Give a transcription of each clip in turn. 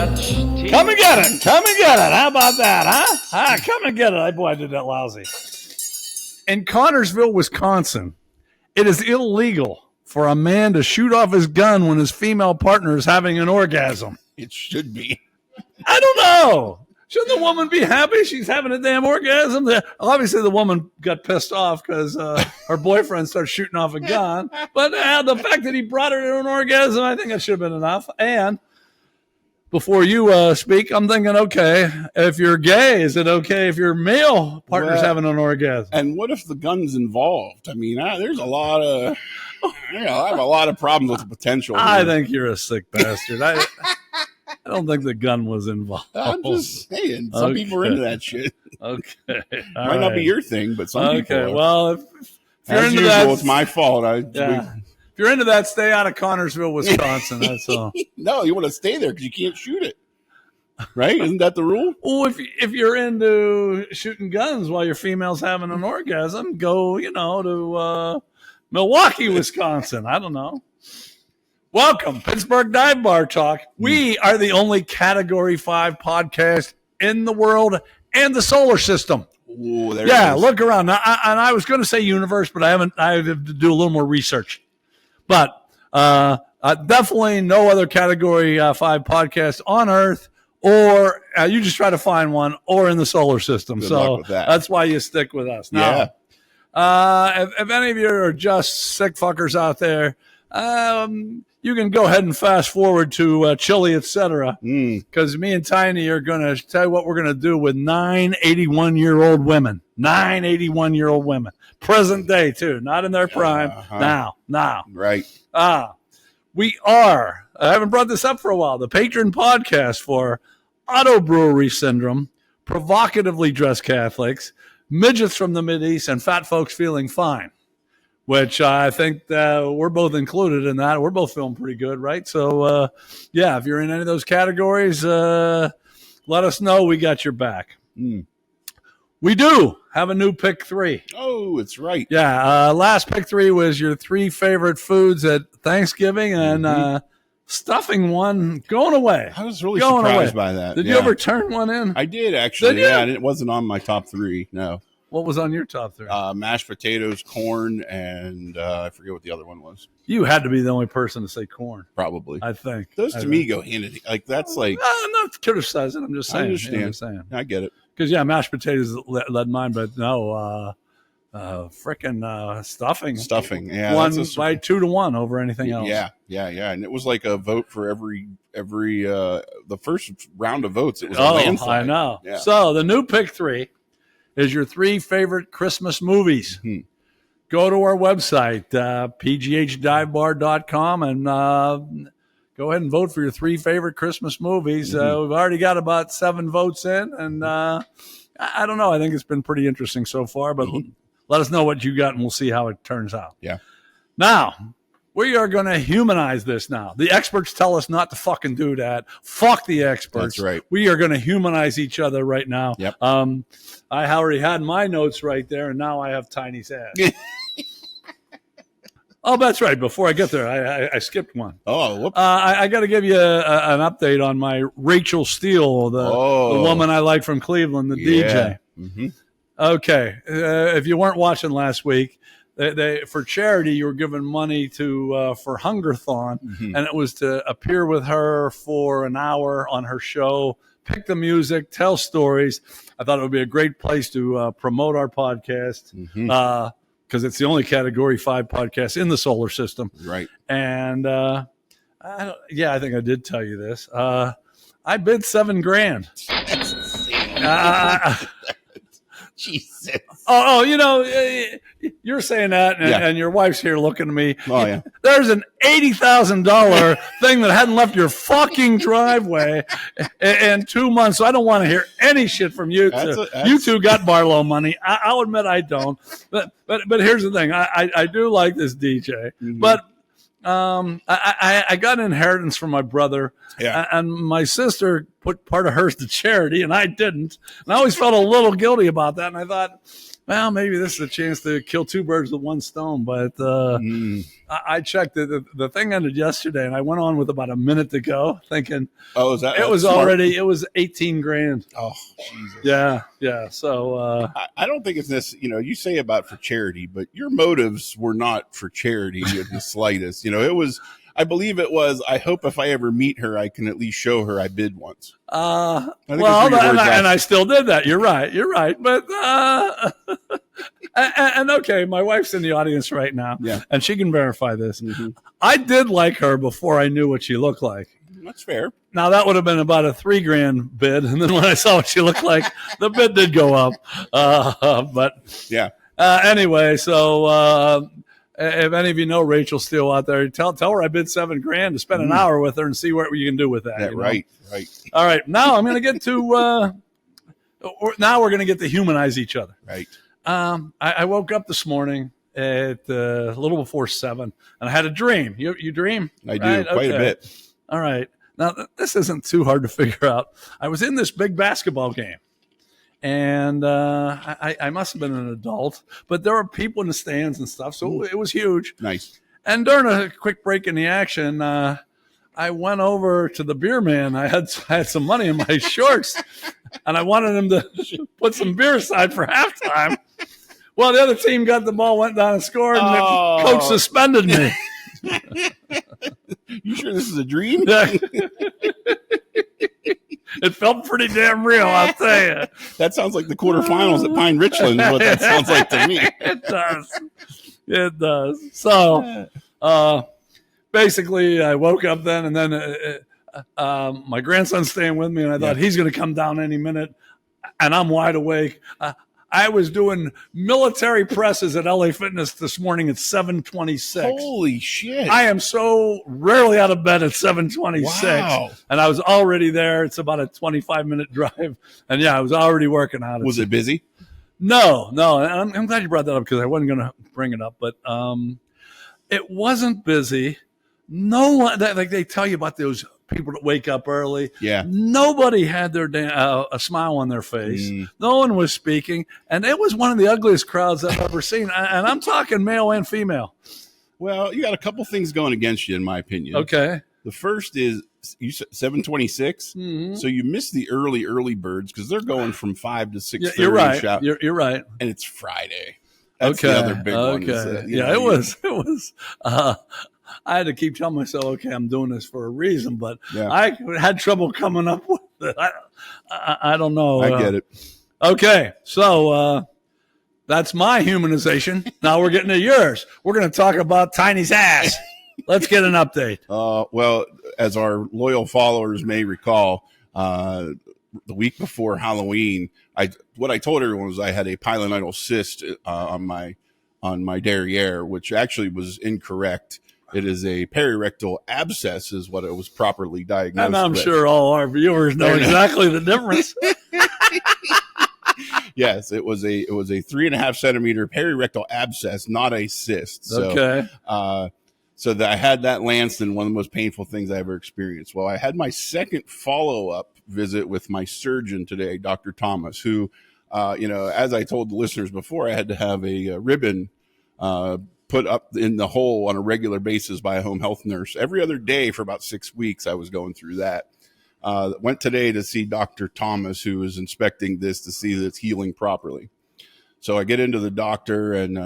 Come and get it. Come and get it. How about that, huh? Come and get it. Boy, I did that lousy. In Connorsville, Wisconsin, it is illegal for a man to shoot off his gun when his female partner is having an orgasm. It should be. I don't know. Shouldn't the woman be happy she's having a damn orgasm? Obviously, the woman got pissed off because her boyfriend started shooting off a gun. But the fact that he brought her to an orgasm, I think that should have been enough. And before you speak, I'm thinking, okay, if you're gay, is it okay if your male partner's having an orgasm? And what if the gun's involved? I mean, there's a lot of, I have a lot of problems with the potential. I think you're a sick bastard. I don't think the gun was involved. I'm just saying. Some people are into that shit. Okay. Might not be your thing, but some people are. Well, if you're as into usual, that, it's my fault. If you're into that, stay out of Connorsville, Wisconsin. That's all. No, you want to stay there because you can't shoot it. Right? Isn't that the rule? Well, if you're into shooting guns while your female's having an orgasm, go, to Milwaukee, Wisconsin. I don't know. Welcome, Pittsburgh Dive Bar Talk. We are the only Category 5 podcast in the world and the solar system. Ooh, look around. Now, I was going to say universe, but I have to do a little more research. But definitely no other Category 5 podcast on Earth, or you just try to find one, or in the solar system. Good luck with that. That's why you stick with us. Now, if any of you are just sick fuckers out there, you can go ahead and fast forward to Chili, etc. Because me and Tiny are going to tell you what we're going to do with 9 81-year-old women. 9 81-year-old women. Present day, too. Not in their prime. Now. Right. We are, I haven't brought this up for a while, the patron podcast for auto-brewery syndrome, provocatively dressed Catholics, midgets from the Mideast, and fat folks feeling fine. Which I think we're both included in that. We're both feeling pretty good, right? So, if you're in any of those categories, let us know. We got your back. We do have a new pick 3. Oh, it's right. Yeah, last pick 3 was your 3 favorite foods at Thanksgiving, and stuffing one going away. I was really surprised by that. Did you ever turn one in? I did, actually. Yeah, and it wasn't on my top 3, no. What was on your top 3? Mashed potatoes, corn, and I forget what the other one was. You had to be the only person to say corn. Probably. I think. Those to me go hand in hand. Like, that's like... I'm not criticizing. I'm just saying. I understand. I get it. Because, mashed potatoes led mine, but no, frickin' stuffing. Stuffing, yeah. Won by 2-1 over anything else. Yeah. And it was like a vote for every the first round of votes. It was a landslide. I know. Yeah. So, the new pick 3 is your 3 favorite Christmas movies. Go to our website, pghdivebar.com, and go ahead and vote for your 3 favorite Christmas movies. We've already got about 7 votes in, and I don't know. I think it's been pretty interesting so far, but let us know what you got, and we'll see how it turns out. Yeah. Now, we are going to humanize this now. The experts tell us not to fucking do that. Fuck the experts. That's right. We are going to humanize each other right now. Yep. I already had my notes right there, and now I have Tiny's ass. Oh, that's right. Before I get there, I skipped one. Oh, whoops. I got to give you an update on my Rachel Steele, the woman I like from Cleveland, the DJ. Okay. If you weren't watching last week, they for charity, you were giving money to for Hungerthon, and it was to appear with her for an hour on her show, pick the music, tell stories. I thought it would be a great place to promote our podcast because it's the only Category 5 podcast in the solar system. Right. And I think I did tell you this. I bid $7,000. That's insane. Jesus. Oh, you're saying that, and your wife's here looking at me. Oh, yeah. There's an $80,000 thing that hadn't left your fucking driveway in 2 months, so I don't want to hear any shit from you two. You two got Barlow money. I'll admit I don't. But here's the thing. I do like this DJ, but I got an inheritance from my brother, and my sister put part of hers to charity, and I didn't. And I always felt a little guilty about that. And I thought, well, maybe this is a chance to kill two birds with one stone. But I checked it. The thing ended yesterday, and I went on with about a minute to go, thinking, oh, is that it was smart? already, it was 18 grand. Oh, Jesus. Yeah. So I don't think it's this, you say about for charity, but your motives were not for charity in the slightest. I believe it was, I hope if I ever meet her, I can at least show her I bid once. Well, and I still did that. You're right. But, and okay, my wife's in the audience right now, and she can verify this. Mm-hmm. I did like her before I knew what she looked like. That's fair. Now that would have been about a $3,000 bid. And then when I saw what she looked like, the bid did go up. But yeah. Anyway, so, if any of you know Rachel Steele out there, tell her I bid $7,000 to spend an hour with her and see what you can do with that. Right. All right. Now I'm going to get to, now we're going to get to humanize each other. Right. I woke up this morning at a little before 7 and I had a dream. You dream? I do quite a bit. All right. Now this isn't too hard to figure out. I was in this big basketball game. And I must have been an adult, but there were people in the stands and stuff, so it was huge. Nice. And during a quick break in the action, I went over to the beer man. I had some money in my shorts, and I wanted him to put some beer aside for halftime. Well, the other team got the ball, went down and scored, and the coach suspended me. You sure this is a dream? It felt pretty damn real, I'll tell you. That sounds like the quarterfinals at Pine Richland is what that sounds like to me. It does. So, basically, I woke up then, and then my grandson's staying with me, and I thought he's going to come down any minute, and I'm wide awake. I was doing military presses at LA Fitness this morning at 7:26. Holy shit. I am so rarely out of bed at 7:26. Wow. And I was already there. It's about a 25-minute drive. And I was already working out. Was it busy? No. And I'm glad you brought that up because I wasn't going to bring it up. But it wasn't busy. No one, like they tell you about those people that wake up early. Yeah. Nobody had their a smile on their face. No one was speaking. And it was one of the ugliest crowds I've ever seen. And I'm talking male and female. Well, you got a couple things going against you, in my opinion. Okay. The first is you said 7:26. Mm-hmm. So you missed the early birds because they're going from 5 to 6:30. You're right. You're right. And it's Friday. That's the other big one. It was. I had to keep telling myself, okay, I'm doing this for a reason, but I had trouble coming up with it. I don't know. I get it. Okay, so that's my humanization. Now we're getting to yours. We're going to talk about Tiny's ass. Let's get an update. Well, as our loyal followers may recall, the week before Halloween, what I told everyone was I had a pilonidal cyst on my derriere, which actually was incorrect. It is a perirectal abscess, is what it was properly diagnosed. And I'm sure all our viewers know exactly the difference. Yes, it was a 3.5 centimeter perirectal abscess, not a cyst. So, okay. So that I had that lanced, and one of the most painful things I ever experienced. Well, I had my second follow-up visit with my surgeon today, Dr. Thomas, who, as I told the listeners before, I had to have a ribbon put up in the hole on a regular basis by a home health nurse. Every other day for about 6 weeks, I was going through that. Went today to see Dr. Thomas, who is inspecting this to see that it's healing properly. So I get into the doctor and,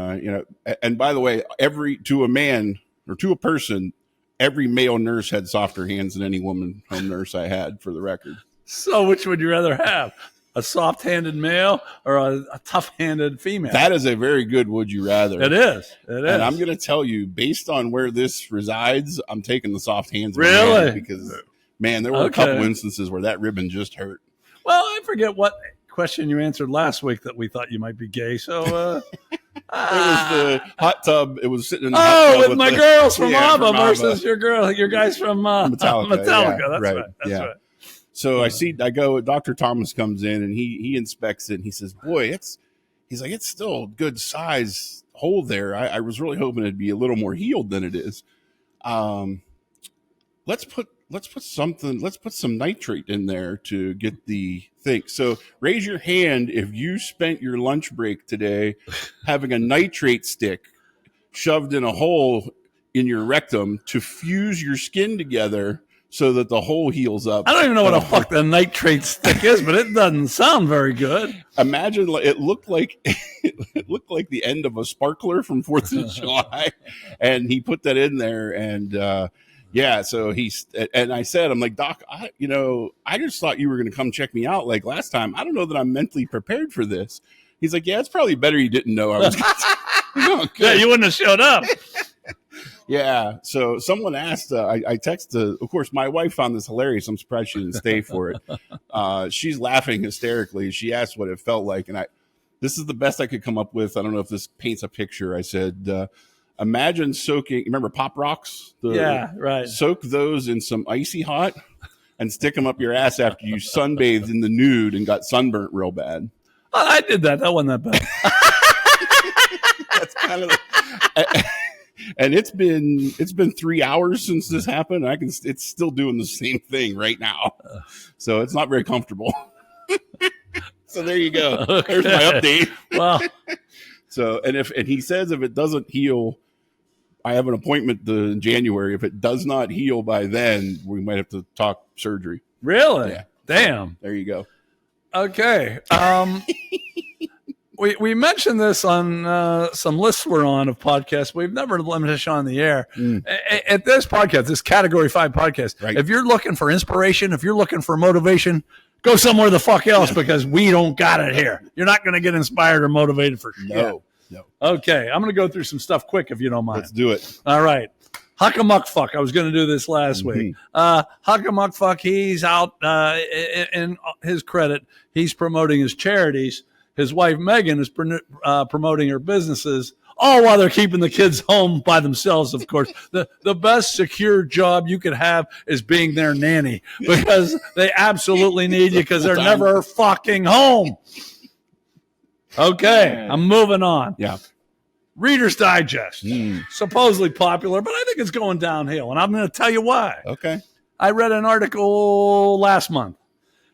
and by the way, to a person, every male nurse had softer hands than any woman home nurse I had, for the record. So which would you rather have? A soft-handed male or a tough-handed female? That is a very good would you rather. It is. And I'm going to tell you, based on where this resides, I'm taking the soft hands. Really? Because, man, there were a couple instances where that ribbon just hurt. Well, I forget what question you answered last week that we thought you might be gay. So it was the hot tub. It was sitting in the hot tub with my girls from ABBA versus your guys from Metallica. Yeah, That's right. That's right. So Dr. Thomas comes in and he inspects it and he says, boy, it's still a good size hole there. I was really hoping it'd be a little more healed than it is. Let's put let's put some nitrate in there to get the thing. So raise your hand if you spent your lunch break today having a nitrate stick shoved in a hole in your rectum to fuse your skin together so that the hole heals up. I don't even know what the fuck the nitrate stick is, but it doesn't sound very good. Imagine it looked like the end of a sparkler from 4th of July, and he put that in there, and so I said, I'm like, Doc, I just thought you were going to come check me out like last time. I don't know that I'm mentally prepared for this. He's like, yeah, it's probably better you didn't know I was going to. Yeah, you wouldn't have showed up. Yeah. So someone asked, I texted, of course, my wife found this hilarious. I'm surprised she didn't stay for it. She's laughing hysterically. She asked what it felt like. And this is the best I could come up with. I don't know if this paints a picture. I said, imagine soaking, remember Pop Rocks? Yeah, right. Soak those in some icy hot and stick them up your ass after you sunbathed in the nude and got sunburnt real bad. Oh, I did that. That wasn't that bad. That's kind of and it's been 3 hours since this happened. It's still doing the same thing right now. So it's not very comfortable. So there you go. Okay. There's my update. Wow. So, and he says if it doesn't heal, I have an appointment in January. If it does not heal by then, we might have to talk surgery. Really? Yeah. Damn. There you go. Okay. We mentioned this on some lists we're on of podcasts. We've never limited this on the air. At this podcast, this Category 5 podcast, right. If you're looking for inspiration, if you're looking for motivation, go somewhere the fuck else because we don't got it here. You're not going to get inspired or motivated for shit. No. Okay, I'm going to go through some stuff quick if you don't mind. Let's do it. All right. Huckamuckfuk. I was going to do this last week. Huckamuckfuk, he's out in his credit. He's promoting his charities. His wife, Megan, is promoting her businesses, all while they're keeping the kids home by themselves, of course. The best secure job you could have is being their nanny because they absolutely need you because they're never fucking home. Okay, I'm moving on. Yeah. Reader's Digest. Supposedly popular, but I think it's going downhill, and I'm going to tell you why. Okay. I read an article last month,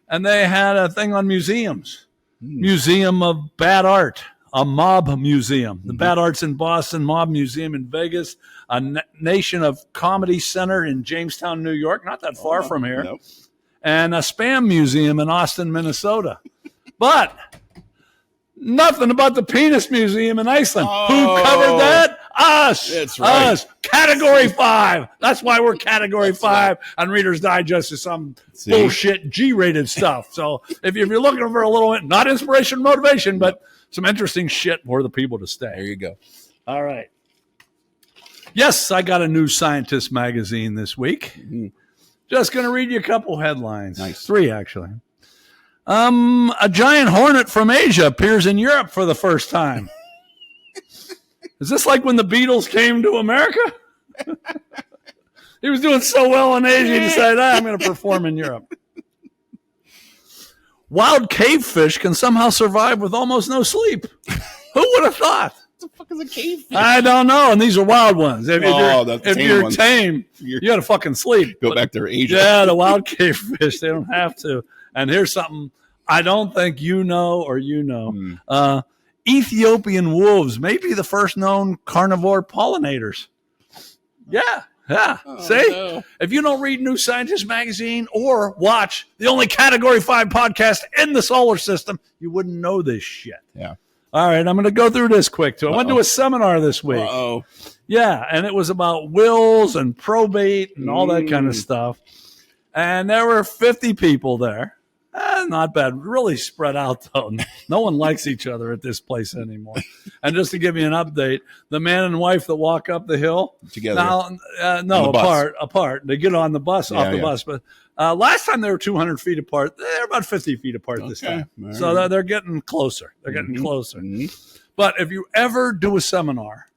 and they had a thing on museums. Museum of Bad Art, a mob museum. The Bad Art's in Boston, Mob Museum in Vegas, a Nation of Comedy Center in Jamestown, New York, not that far from here, nope. And a Spam Museum in Austin, Minnesota. But nothing about the Penis Museum in Iceland. Who covered that? Us. That's right. Us. Category 5. That's why we're Category 5 on Reader's Digest is some bullshit G-rated stuff. So if you're looking for a little, not inspiration, motivation, but some interesting shit for the people to stay. There you go. All right. Yes, I got a New Scientist magazine this week. Just going to read you a couple headlines. Nice. 3, actually. A giant hornet from Asia appears in Europe for the first time. Is this like when the Beatles came to America? He was doing so well in Asia, he decided, I'm going to perform in Europe. Wild cavefish can somehow survive with almost no sleep. Who would have thought? What the fuck is a cavefish? I don't know, and these are wild ones. If you're ones. tame, you got to fucking sleep. Go back to Asia. Yeah, the wild cavefish, they don't have to. And here's something I don't think you know or you know. Ethiopian wolves may be the first known carnivore pollinators. Yeah. See? No. If you don't read New Scientist magazine or watch the only Category 5 podcast in the solar system, you wouldn't know this shit. Yeah. All right, I'm going to go through this quick, too. I went to a seminar this week. Yeah, and it was about wills and probate and all that kind of stuff. And there were 50 people there. Not bad. Really spread out, though. No one likes each other at this place anymore. And just to give you an update, the man and wife that walk up the hill together. Now, no, apart. They get on the bus, off the bus. But last time they were 200 feet apart. They're about 50 feet apart this time. Right. So they're getting closer. They're getting closer. But if you ever do a seminar,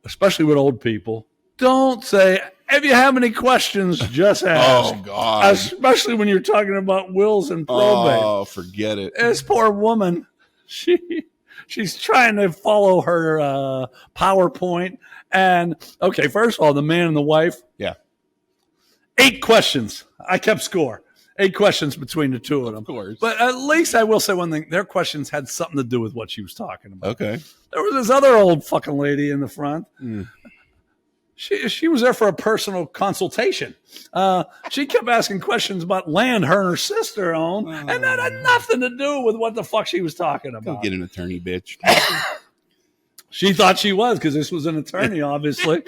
especially with old people, don't say, if you have any questions, just ask. Oh, God. Especially when you're talking about wills and probate. Oh, forget it. This poor woman, she's trying to follow her PowerPoint. And, okay, first of all, the man and the wife. Yeah. 8 questions. I kept score. 8 questions between the two of them. Of course. But at least I will say one thing. Their questions had something to do with what she was talking about. Okay. There was this other old fucking lady in the front. She was there for a personal consultation. She kept asking questions about land her and her sister owned, and that had nothing to do with what the fuck she was talking about. Go get an attorney, bitch. She thought she was, because this was an attorney, obviously.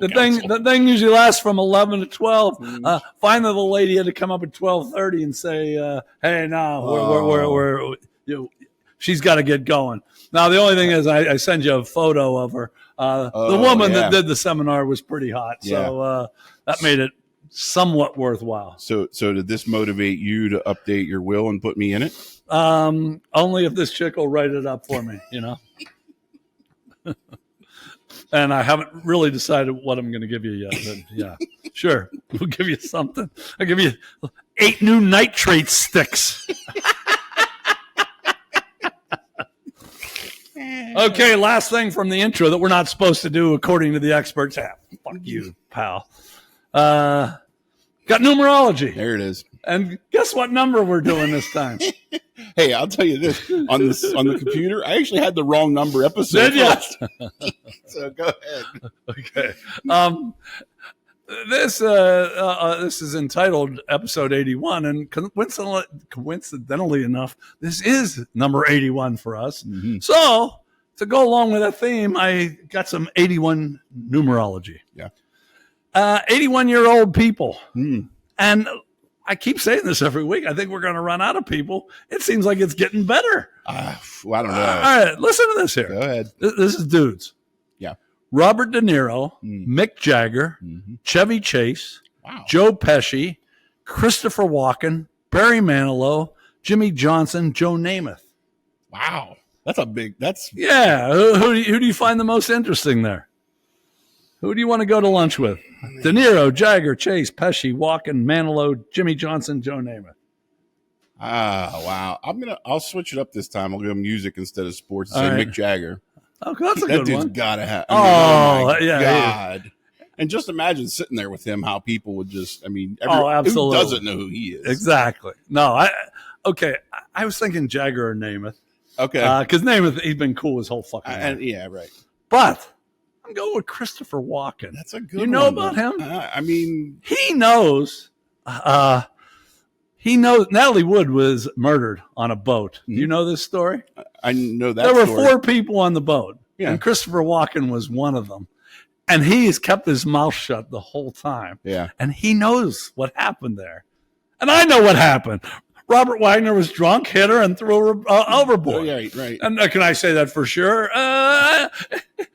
The thing usually lasts from 11 to 12. Finally, the lady had to come up at 12:30 and say, "Hey, no, she's got to get going." Now, the only thing is, I send you a photo of her. The woman that did the seminar was pretty hot, so that made it somewhat worthwhile. So did this motivate you to update your will and put me in it? Only if this chick will write it up for me, And I haven't really decided what I'm going to give you yet. But yeah, sure. We'll give you something. I'll give you 8 new nitrate sticks. Okay, last thing from the intro that we're not supposed to do according to the experts. Fuck you, pal. Got numerology. There it is. And guess what number we're doing this time? Hey, I'll tell you this. On the computer, I actually had the wrong number episode. Did you? So go ahead. Okay. This is entitled episode 81, and coincidentally enough, this is number 81 for us. Mm-hmm. So to go along with that theme, I got some 81 numerology. Yeah. 81-year-old people. And I keep saying this every week. I think we're going to run out of people. It seems like it's getting better. Well, I don't know. All right, listen to this here. Go ahead. This is dudes. Yeah. Robert DeNiro, Mick Jagger, Chevy Chase, Joe Pesci, Christopher Walken, Barry Manilow, Jimmy Johnson, Joe Namath. Wow. Yeah. Who do you find the most interesting there? Who do you want to go to lunch with? DeNiro, Jagger, Chase, Pesci, Walken, Manilow, Jimmy Johnson, Joe Namath. Wow. I'll switch it up this time. I'll go music instead of sports. Say Right. Mick Jagger. Oh, that's a That good dude's one. gotta have. My God. yeah. And just imagine sitting there with him, how people would just, Absolutely. Who doesn't know who he is? Exactly. No, I was thinking Jagger or Namath. Okay. Because Namath, he's been cool his whole fucking life. Yeah, right. But I'm going with Christopher Walken. That's a good You know about him? He knows. He knows Natalie Wood was murdered on a boat. Do you know this story? I know that There were story. 4 people on the boat, Yeah. and Christopher Walken was one of them. And he's kept his mouth shut the whole time. Yeah. And he knows what happened there. And I know what happened. Robert Wagner was drunk, hit her, and threw her overboard. Oh, yeah, right. And can I say that for sure?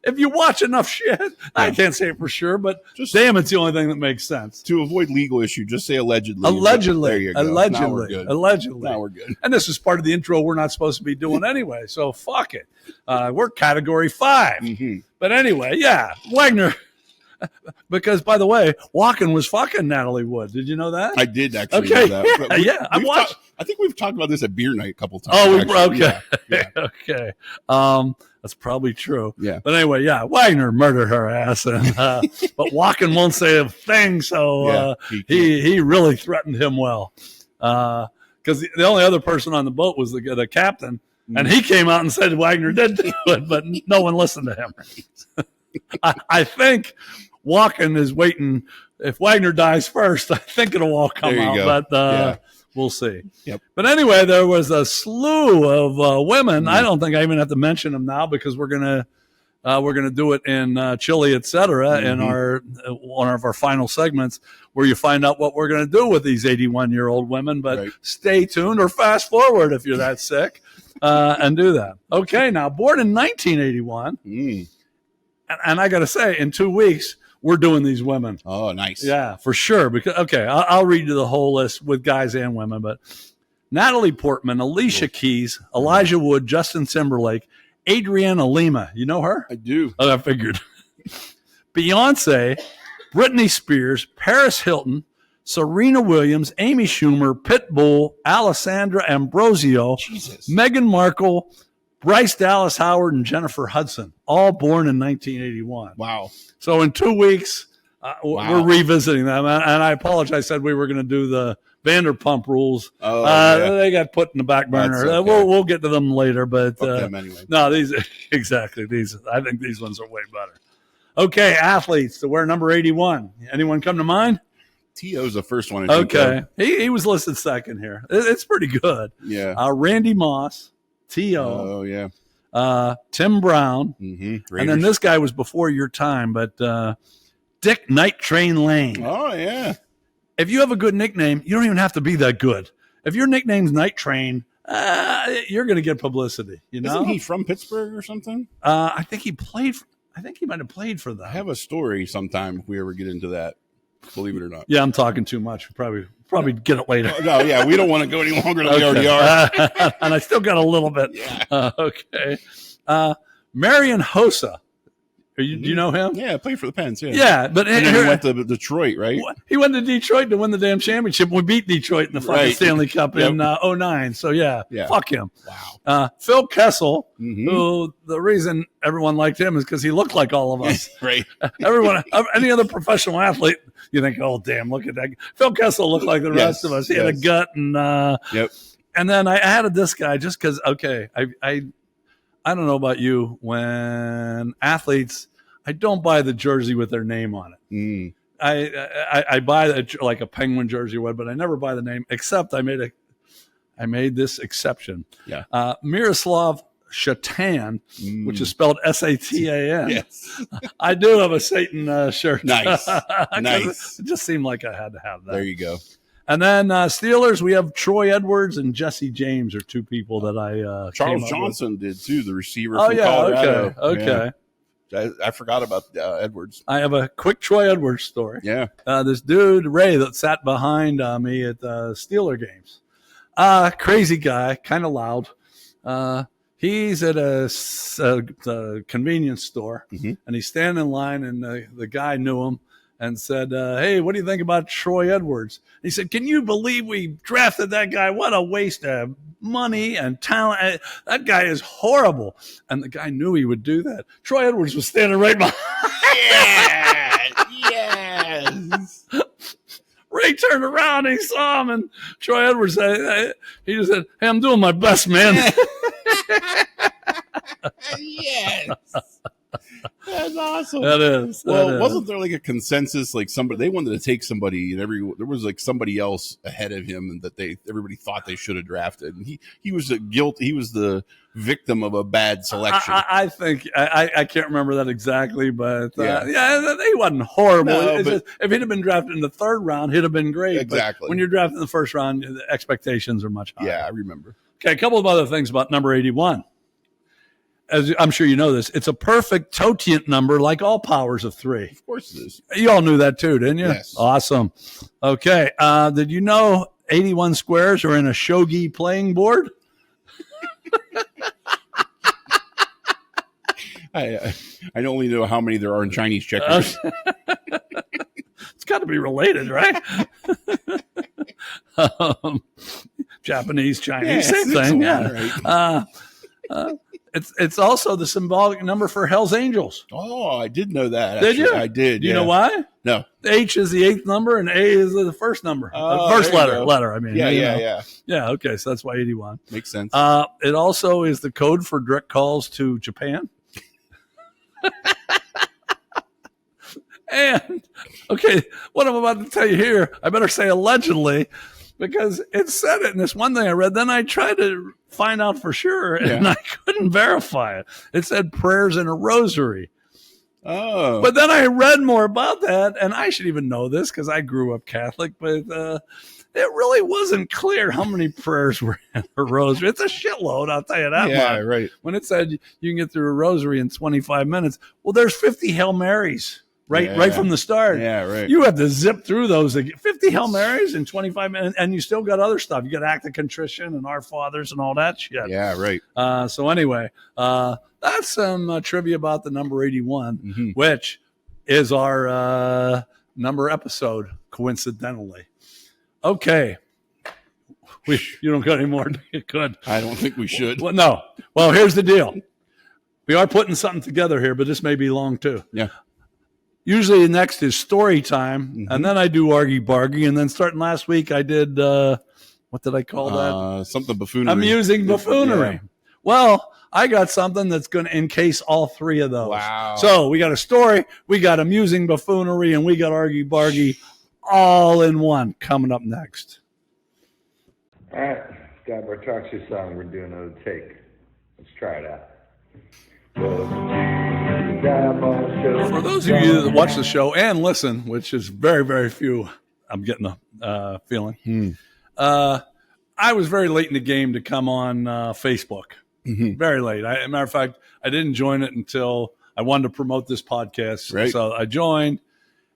If you watch enough shit, I can't say it for sure, but damn, it's the only thing that makes sense. To avoid legal issue, just say allegedly. Allegedly. There you go. Allegedly. Now we're good. Allegedly. Now we're good. And this is part of the intro we're not supposed to be doing anyway, so fuck it. We're category 5. Mm-hmm. But anyway, yeah, Wagner. Because, by the way, Walken was fucking Natalie Wood. Did you know that? I did actually Okay, know that. yeah. I think we've talked about this at beer night a couple times. Oh, okay. Yeah. Okay. That's probably true. Yeah. But anyway, yeah, Wagner murdered her ass, and but Walken won't say a thing, so he really threatened him well. Because the only other person on the boat was the captain, and he came out and said Wagner did do it, but no one listened to him. I think Walken is waiting. If Wagner dies first, I think it'll all come out. Go. But we'll see. Yep. But anyway, there was a slew of women. I don't think I even have to mention them now because we're gonna do it in Chili, etc. In one of our final segments where you find out what we're gonna do with these 81-year-old women. But stay tuned or fast forward if you're that sick and do that. Okay, now born in 1981. And I got to say, in 2 weeks, we're doing these women. Oh, nice. Yeah, for sure. Because I'll read you the whole list with guys and women. But Natalie Portman, Alicia Keys, Elijah Wood, Justin Timberlake, Adrianna Lima. You know her? I do. Oh, I figured. Beyonce, Britney Spears, Paris Hilton, Serena Williams, Amy Schumer, Pitbull, Alessandra Ambrosio, Meghan Markle, Bryce Dallas Howard, and Jennifer Hudson, all born in 1981. Wow. So in 2 weeks, We're revisiting them, and I apologize. I said we were going to do the Vanderpump Rules. They got put in the back burner. Okay. We'll get to them later, but anyway. No, these exactly these. I think these ones are way better. Okay, athletes to wear number 81. Anyone come to mind? T.O.'s the first one. Okay, he was listed second here. It's pretty good. Yeah. Randy Moss, T.O. Oh yeah. Tim Brown, mm-hmm. And then this guy was before your time, but Dick Night Train Lane. Oh yeah. If you have a good nickname, you don't even have to be that good. If your nickname's Night Train, you're going to get publicity. You know, isn't he from Pittsburgh or something? I think he played. I think he might have played for them. I have a story sometime if we ever get into that. Believe it or not. Yeah, I'm talking too much. Probably get it later. No, yeah, we don't want to go any longer than we already are. And I still got a little bit. Yeah. Okay. Marion Hossa. Do you know him? Yeah, played for the Pens. Yeah. Yeah, but and then he went to Detroit, right? He went to Detroit to win the damn championship. We beat Detroit in the fucking Stanley Cup in 2009. So yeah, fuck him. Wow. Phil Kessel, who the reason everyone liked him is because he looked like all of us. Right. Everyone, any other professional athlete, you think, oh damn, look at that. Phil Kessel looked like the rest of us. He had a gut and And then I added this guy just because. Okay, I don't know about you. When athletes, I don't buy the jersey with their name on it. Mm. I buy like a Penguin jersey or what, but I never buy the name. Except I made this exception. Yeah. Miroslav Shatan, which is spelled Satan. Yes. I do have a Satan shirt. Nice. Nice. It just seemed like I had to have that. There you go. And then Steelers, we have Troy Edwards and Jesse James are two people that I Charles Johnson did too, the receiver from Colorado. Okay. Yeah. I forgot about Edwards. I have a quick Troy Edwards story. Yeah. This dude, Ray, that sat behind me at the Steeler games. Crazy guy, kind of loud. He's at a convenience store, and he's standing in line, and the guy knew him. And said, hey, what do you think about Troy Edwards? He said, can you believe we drafted that guy? What a waste of money and talent. That guy is horrible. And the guy knew he would do that. Troy Edwards was standing right behind. Yes. Ray turned around and he saw him. And Troy Edwards, he just said, hey, I'm doing my best, man. Yes. That's awesome. That is. Wasn't there like a consensus? Like they wanted to take somebody, and there was like somebody else ahead of him, and that everybody thought they should have drafted. And he was He was the victim of a bad selection. I think I can't remember that exactly, but he wasn't horrible. No, if he'd have been drafted in the third round, he'd have been great. Exactly. But when you're drafted in the first round, the expectations are much higher. Yeah, I remember. Okay, a couple of other things about number 81. As I'm sure you know this, it's a perfect totient number like all powers of 3. Of course it is. You all knew that too, didn't you? Yes. Awesome. Okay. Did you know 81 squares are in a shogi playing board? I only know how many there are in Chinese checkers. It's got to be related, right? Japanese, Chinese, same thing. Yeah. Right. It's also the symbolic number for Hell's Angels. Oh, I did know that. Did you? I did. Do you know why? No. H is the 8th number and A is the first number. Oh, first letter. I mean. Yeah. Yeah. Okay. So that's why 81 makes sense. It also is the code for direct calls to Japan. And okay, what I'm about to tell you here, I better say allegedly, because it said it in this one thing I read. Then I tried to find out for sure, and I couldn't verify it. It said prayers in a rosary. Oh. But then I read more about that, and I should even know this because I grew up Catholic, but it really wasn't clear how many prayers were in a rosary. It's a shitload, I'll tell you that much. Yeah, right. When it said you can get through a rosary in 25 minutes, well, there's 50 Hail Marys. Right from the start. Yeah, right. You have to zip through those. 50 Hail Marys in 25 minutes, and you still got other stuff. You got Act of Contrition and Our Fathers and all that shit. Yeah, right. So anyway, that's some trivia about the number 81, which is our number episode, coincidentally. Okay. You don't got any more? Good. I don't think we should. Well, no. Well, here's the deal. We are putting something together here, but this may be long too. Yeah. Usually next is story time, and then I do argy bargy, and then starting last week I did what did I call that? Something buffoonery. Amusing buffoonery. Yeah. Well, I got something that's going to encase all three of those. Wow. So we got a story, we got amusing buffoonery, and we got argy bargy all in one coming up next. All right, got our Toxic song. We're doing another take. Let's try it out. For those of you that watch the show and listen, which is very, very few, I'm getting a feeling. I was very late in the game to come on Facebook. Very late. As a matter of fact, I didn't join it until I wanted to promote this podcast. Right. So I joined.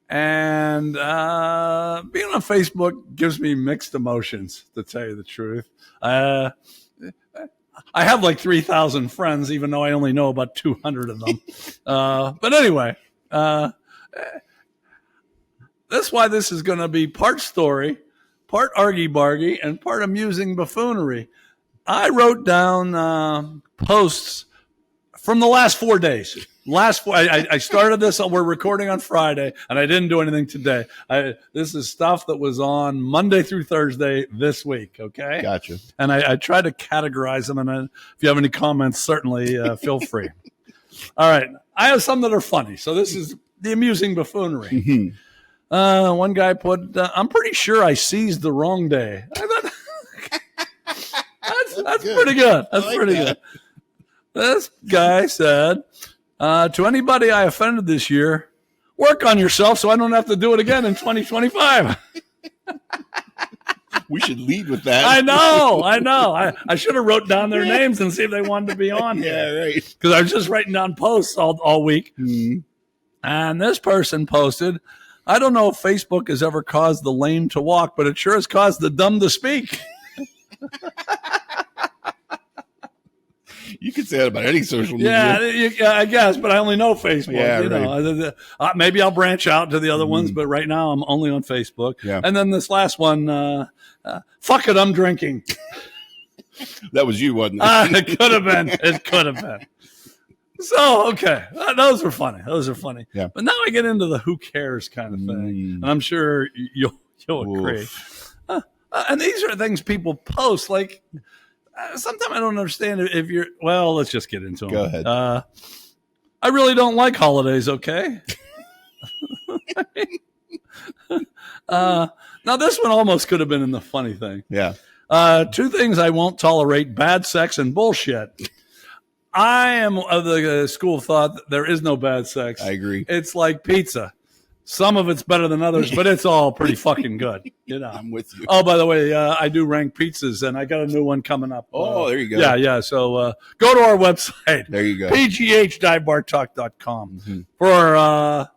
And being on Facebook gives me mixed emotions, to tell you the truth. I have like 3,000 friends, even though I only know about 200 of them. But anyway, that's why this is going to be part story, part argy-bargy, and part amusing buffoonery. I wrote down posts from the last 4 days. I started this. We're recording on Friday, and I didn't do anything today. This is stuff that was on Monday through Thursday this week. Okay, gotcha. And I try to categorize them. And if you have any comments, certainly feel free. All right, I have some that are funny. So this is the amusing buffoonery. One guy put, "I'm pretty sure I seized the wrong day." I thought, that's pretty good. That's pretty good. This guy said, to anybody I offended this year, work on yourself so I don't have to do it again in 2025. We should lead with that. I know. I should have wrote down their names and see if they wanted to be on here. Yeah, right. Because I was just writing down posts all week. And this person posted, "I don't know if Facebook has ever caused the lame to walk, but it sure has caused the dumb to speak." You could say that about any social media. Yeah, I guess, but I only know Facebook. Yeah, you know, maybe I'll branch out to the other ones, but right now I'm only on Facebook. Yeah. And then this last one, fuck it, I'm drinking. That was you, wasn't it? It could have been. It could have been. So, okay. Those are funny. Yeah. But now I get into the who cares kind of thing. And I'm sure you'll agree. And these are things people post, like, sometimes I don't understand if you're, well, let's just get into them. Go ahead. I really don't like holidays, okay? Now, this one almost could have been in the funny thing. Yeah. 2 things I won't tolerate: bad sex and bullshit. I am of the school of thought that there is no bad sex. I agree. It's like pizza. Some of it's better than others, but it's all pretty fucking good. You know. I'm with you. Oh, by the way, I do rank pizzas, and I got a new one coming up. Oh, there you go. Yeah. So go to our website. There you go. pghdivebartalk.com for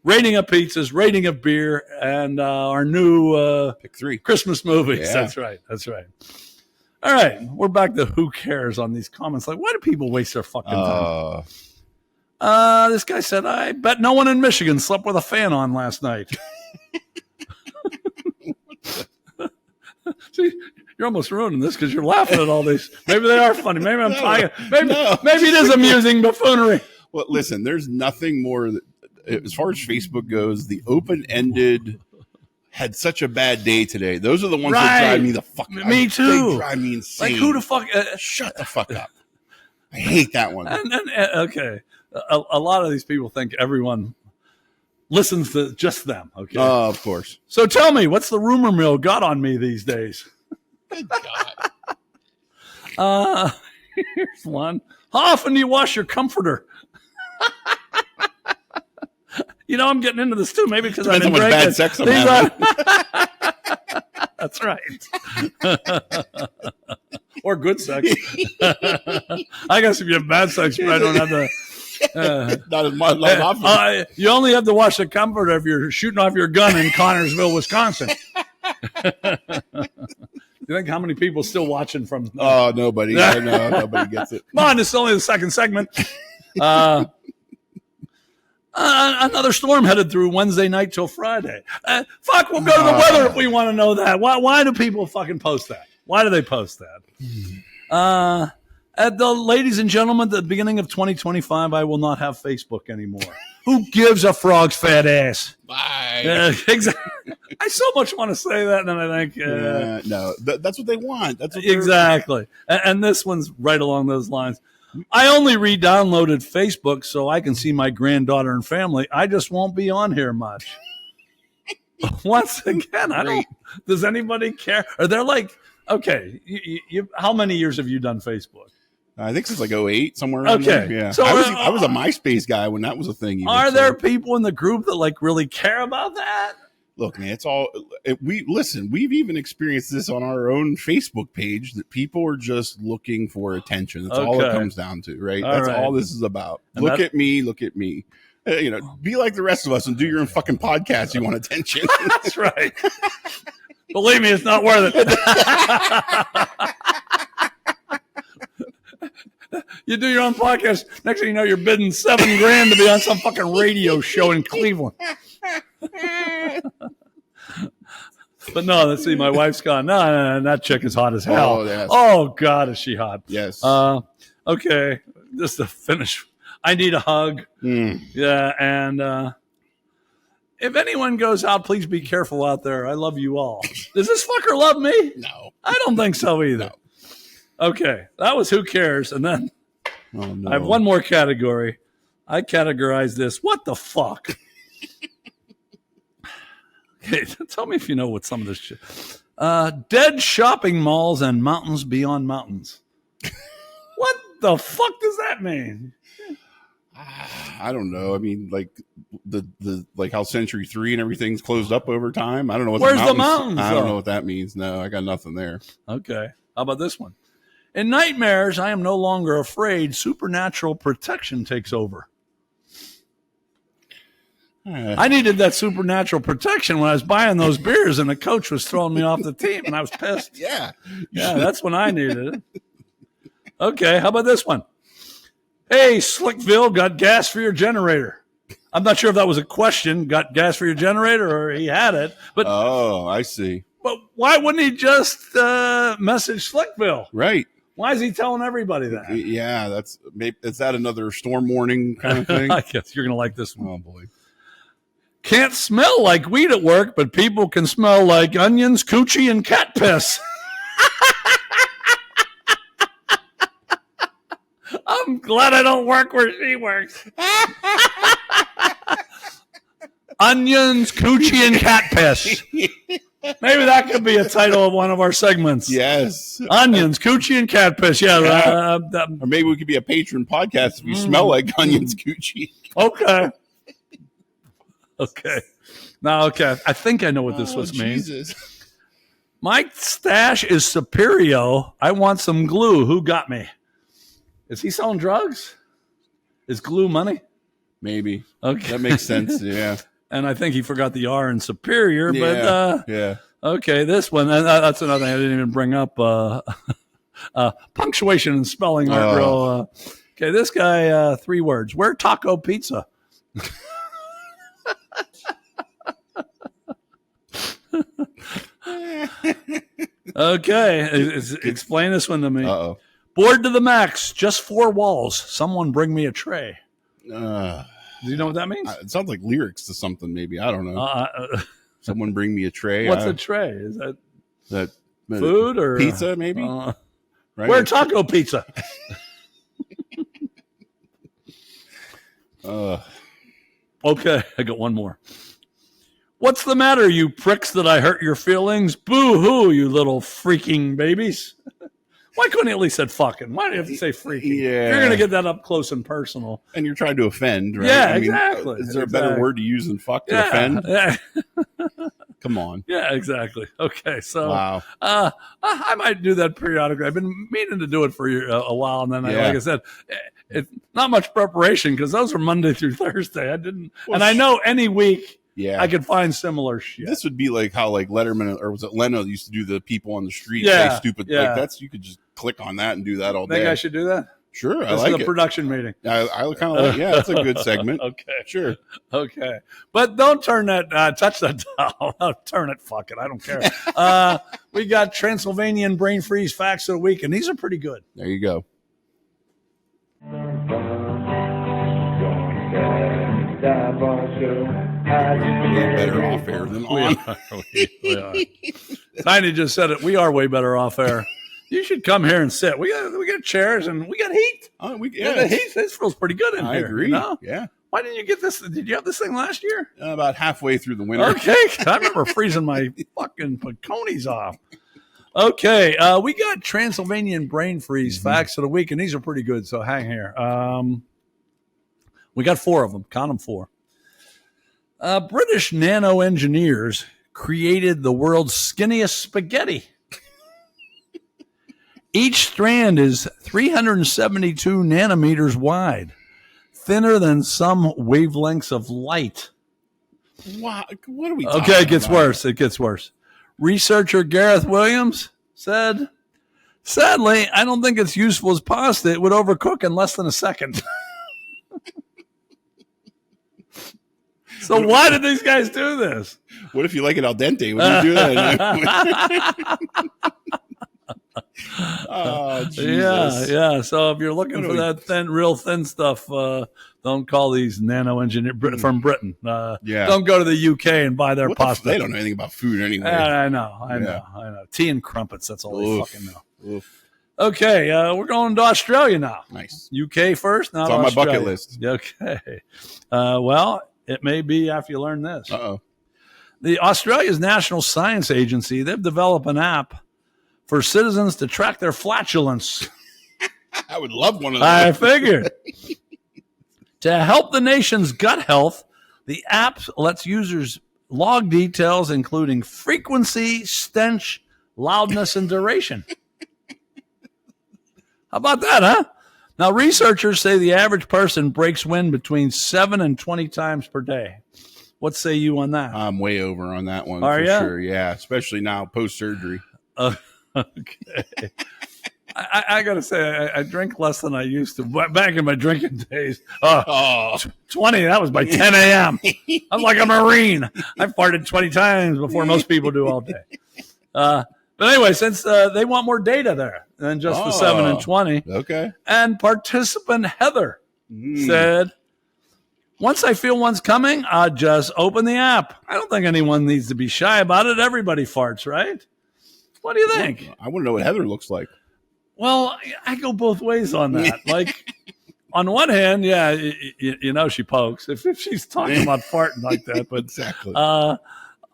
rating of pizzas, rating of beer, and our new Pick 3 Christmas movies. Yeah. That's right. All right, we're back to who cares on these comments. Like, why do people waste their fucking time? This guy said, "I bet no one in Michigan slept with a fan on last night." See, you're almost ruining this because you're laughing at all these. Maybe they are funny. Maybe I'm talking. Maybe it is amusing buffoonery. Well, listen, there's nothing more as far as Facebook goes. The open-ended had such a bad day today. Those are the ones that drive me the fuck out. Me too. They drive me insane. Like, who the fuck? Shut the fuck up. I hate that one. Okay. A lot of these people think everyone listens to just them. Okay. Of course. So tell me, what's the rumor mill got on me these days? Good God. Here's one. How often do you wash your comforter? You know, I'm getting into this too. Maybe because I've been drinking. Bad sex I'm having. That's right. Or good sex. I guess if you have bad sex, you probably don't have to. Not as much. You only have to wash the comforter if you're shooting off your gun in Connorsville, Wisconsin. You think how many people still watching from? Oh, nobody. I know nobody gets it. Come on, this is only the second segment. Another storm headed through Wednesday night till Friday. We'll go to the weather if we want to know that. Why do people fucking post that? Why do they post that? Ladies and gentlemen, at the beginning of 2025, I will not have Facebook anymore. Who gives a frog's fat ass? Bye. Exactly. I so much want to say that, and then I think, no, that's what they want. That's what exactly. And this one's right along those lines. I only re-downloaded Facebook so I can see my granddaughter and family. I just won't be on here much. Once again, I don't. Does anybody care? Are there like, okay, you how many years have you done Facebook? I think since like 08, somewhere around there. Yeah. So I was a MySpace guy when that was a thing. Are there people in the group that like really care about that? Look, man, it's all we've even experienced this on our own Facebook page that people are just looking for attention. That's all it comes down to, right? That's all this is about. And look at me. Be like the rest of us and do your own fucking podcast. You want attention. That's right. Believe me, it's not worth it. You do your own podcast. Next thing you know, you're bidding $7,000 to be on some fucking radio show in Cleveland. But no, let's see. My wife's gone. No, that chick is hot as hell. Oh, yes. Oh God, is she hot? Yes. Okay, just to finish. I need a hug. Yeah, and if anyone goes out, please be careful out there. I love you all. Does this fucker love me? No, I don't think so either. No. Okay, that was who cares, and then I have one more category. I categorize this. What the fuck? Okay, tell me if you know what some of this shit. Dead shopping malls and mountains beyond mountains. What the fuck does that mean? I don't know. I mean, like the like how Century 3 and everything's closed up over time. I don't know what Where's the mountains? I don't know what that means. No, I got nothing there. Okay. How about this one? In nightmares, I am no longer afraid. Supernatural protection takes over. I needed that supernatural protection when I was buying those beers and the coach was throwing me off the team and I was pissed. Yeah, that's when I needed it. Okay, how about this one? Hey, Slickville, got gas for your generator. I'm not sure if that was a question, got gas for your generator, or he had it. But oh, I see. But why wouldn't he just message Slickville? Right. Why is he telling everybody that? Yeah, is that another storm warning kind of thing? I guess you're going to like this one. Oh, boy. Can't smell like weed at work, but people can smell like onions, coochie, and cat piss. I'm glad I don't work where she works. Onions, coochie, and cat piss. Maybe that could be a title of one of our segments. Yes. Onions, coochie, and cat piss. Yeah. Or maybe we could be a patron podcast if you smell like onions, coochie. Okay. Okay. Now, okay. I think I know what this was means. Jesus. My stash is superior. I want some glue. Who got me? Is he selling drugs? Is glue money? Maybe. Okay. That makes sense. Yeah. And I think he forgot the R in superior. But yeah. Okay, this one. That's another thing I didn't even bring up. Punctuation and spelling aren't real. Okay, this guy, 3 words. Where taco pizza? Okay, explain this one to me. Uh-oh. Bored to the max, just 4 walls. Someone bring me a tray. Do you know what that means? It sounds like lyrics to something, maybe. I don't know. Someone bring me a tray. What's a tray? Is that food or pizza, maybe? Right? Where taco pizza? Okay, I got one more. What's the matter, you pricks, that I hurt your feelings? Boo-hoo, you little freaking babies. Why couldn't he at least said fucking? Why do you have to say freaking? Yeah. You're going to get that up close and personal. And you're trying to offend, right? Yeah, exactly. Is there a better word to use than fuck to offend? Yeah. Come on. Yeah, exactly. Okay, so wow. I might do that periodically. I've been meaning to do it for a while, and then, like I said, it's not much preparation because those were Monday through Thursday. I didn't, and I know any week. Yeah, I could find similar shit. This would be like how like Letterman or was it Leno used to do the people on the street say stupid. Yeah. Like you could just click on that and do that all day. Think I should do that? Sure, I like it. This is a production meeting. I kind of like. Yeah, that's a good segment. Okay, sure. Okay, but don't turn that. Touch that dial. Turn it. Fuck it. I don't care. We got Transylvanian brain freeze facts of the week, and these are pretty good. There you go. Way better off air than on. We are. Tiny just said it. We are way better off air. You should come here and sit. We got chairs and we got heat. Oh, the heat. This feels pretty good in here. I agree. You know? Yeah. Why didn't you get this? Did you have this thing last year? About halfway through the winter. Okay. I remember freezing my fucking peconies off. Okay. We got Transylvanian brain freeze facts of the week, and these are pretty good. So hang here. We got 4 of them. Count them 4. British nano engineers created the world's skinniest spaghetti. Each strand is 372 nanometers wide, thinner than some wavelengths of light. Wow. What are we talking Okay, it gets about? worse. It gets worse. Researcher Gareth Williams said, sadly, I don't think it's useful as pasta. It would overcook in less than a second. So why did these guys do this? What if you like it al dente? Would you do that? Oh, Jesus. Yeah. So if you're looking for that real thin stuff, don't call these nano engineer from Britain. Don't go to the UK and buy their pasta. They don't know anything about food anyway. I know. Tea and crumpets. That's all they fucking know. Oof. Okay, we're going to Australia now. Nice. UK first. Not it's on Australia. my bucket list. Okay. Well, it may be after you learn this. Uh-oh. The Australia's National Science Agency, they've developed an app for citizens to track their flatulence. I would love one of those. I figured. To help the nation's gut health, the app lets users log details including frequency, stench, loudness, and duration. How about that, huh? Now, researchers say the average person breaks wind between 7 and 20 times per day. What say you on that? I'm way over on that one. Are for ya? sure. Yeah, especially now post-surgery. Okay. I got to say, I drink less than I used to. Back in my drinking days, 20, that was by 10 a.m. I'm like a Marine. I farted 20 times before most people do all day. But anyway, since they want more data there than just the 7 and 20. Okay. And participant Heather said, once I feel one's coming, I'll just open the app. I don't think anyone needs to be shy about it. Everybody farts, right? What do you think? I want to know what Heather looks like. Well, I go both ways on that. Like, on one hand, yeah, you know she pokes if she's talking about farting like that. But exactly. On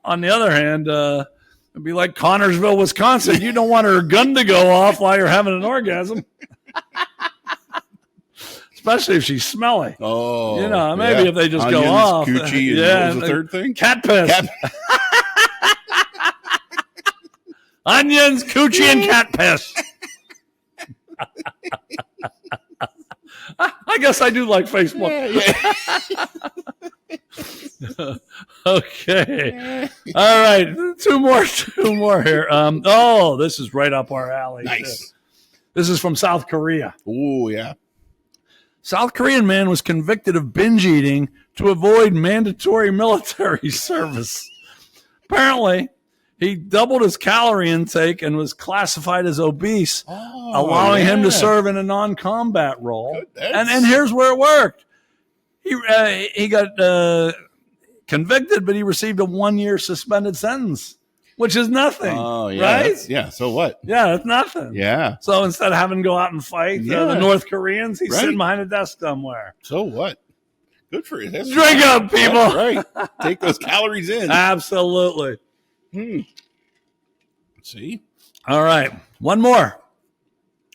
the other hand, it'd be like Connorsville, Wisconsin. You don't want her gun to go off while you're having an orgasm. Especially if she's smelly. Oh. You know, maybe if they just Onions, go off. Coochie, and what was the third thing? Cat piss. Onions, coochie, and cat piss. I guess I do like Facebook. Yeah. Okay. All right. Two more here. This is right up our alley. Nice. This is from South Korea. Oh, yeah. South Korean man was convicted of binge eating to avoid mandatory military service. Apparently, he doubled his calorie intake and was classified as obese, allowing him to serve in a non-combat role. And here's where it worked. He got convicted, but he received a 1-year suspended sentence, which is nothing. Oh, yeah. Right? Yeah. So what? Yeah, it's nothing. Yeah. So instead of having to go out and fight the North Koreans, he's sitting behind a desk somewhere. So what? Good for you. That's Drink up, people. That's right. Take those calories in. Absolutely. See? All right. One more.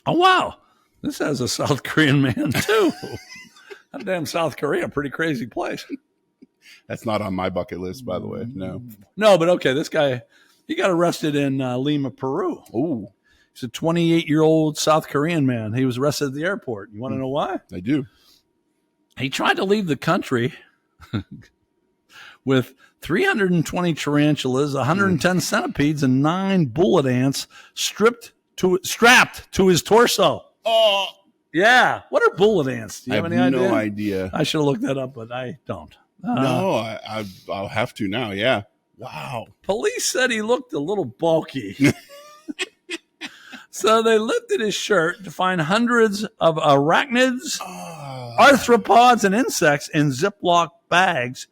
Oh, wow. This has a South Korean man, too. That damn South Korea, pretty crazy place. That's not on my bucket list, by the way. No. No, but okay. This guy, he got arrested in Lima, Peru. Oh. He's a 28-year-old South Korean man. He was arrested at the airport. You want to know why? I do. He tried to leave the country with 320 tarantulas, 110 centipedes, and 9 bullet ants strapped to his torso. Oh. Yeah. What are bullet ants? Do you have any idea? No idea. I should have looked that up, but I don't. No, I'll have to now. Yeah. Wow. Police said he looked a little bulky. So they lifted his shirt to find hundreds of arachnids arthropods and insects in Ziploc bags,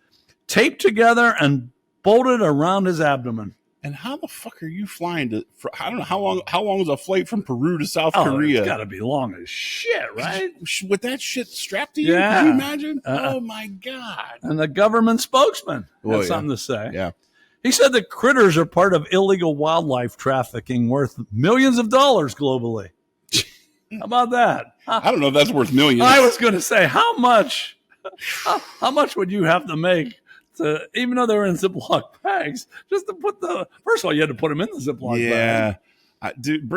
taped together and bolted around his abdomen. And how the fuck are you flying to? I don't know how long is a flight from Peru to South Korea? It's got to be long as shit, right? With that shit strapped to you, yeah. Can you imagine? Oh my god! And the government spokesman had something to say. Yeah, he said that critters are part of illegal wildlife trafficking worth millions of dollars globally. How about that? I don't know if that's worth millions. I was going to say, how much would you have to make? Even though they were in Ziploc bags, just to put first of all, you had to put them in the Ziploc bag. Dude,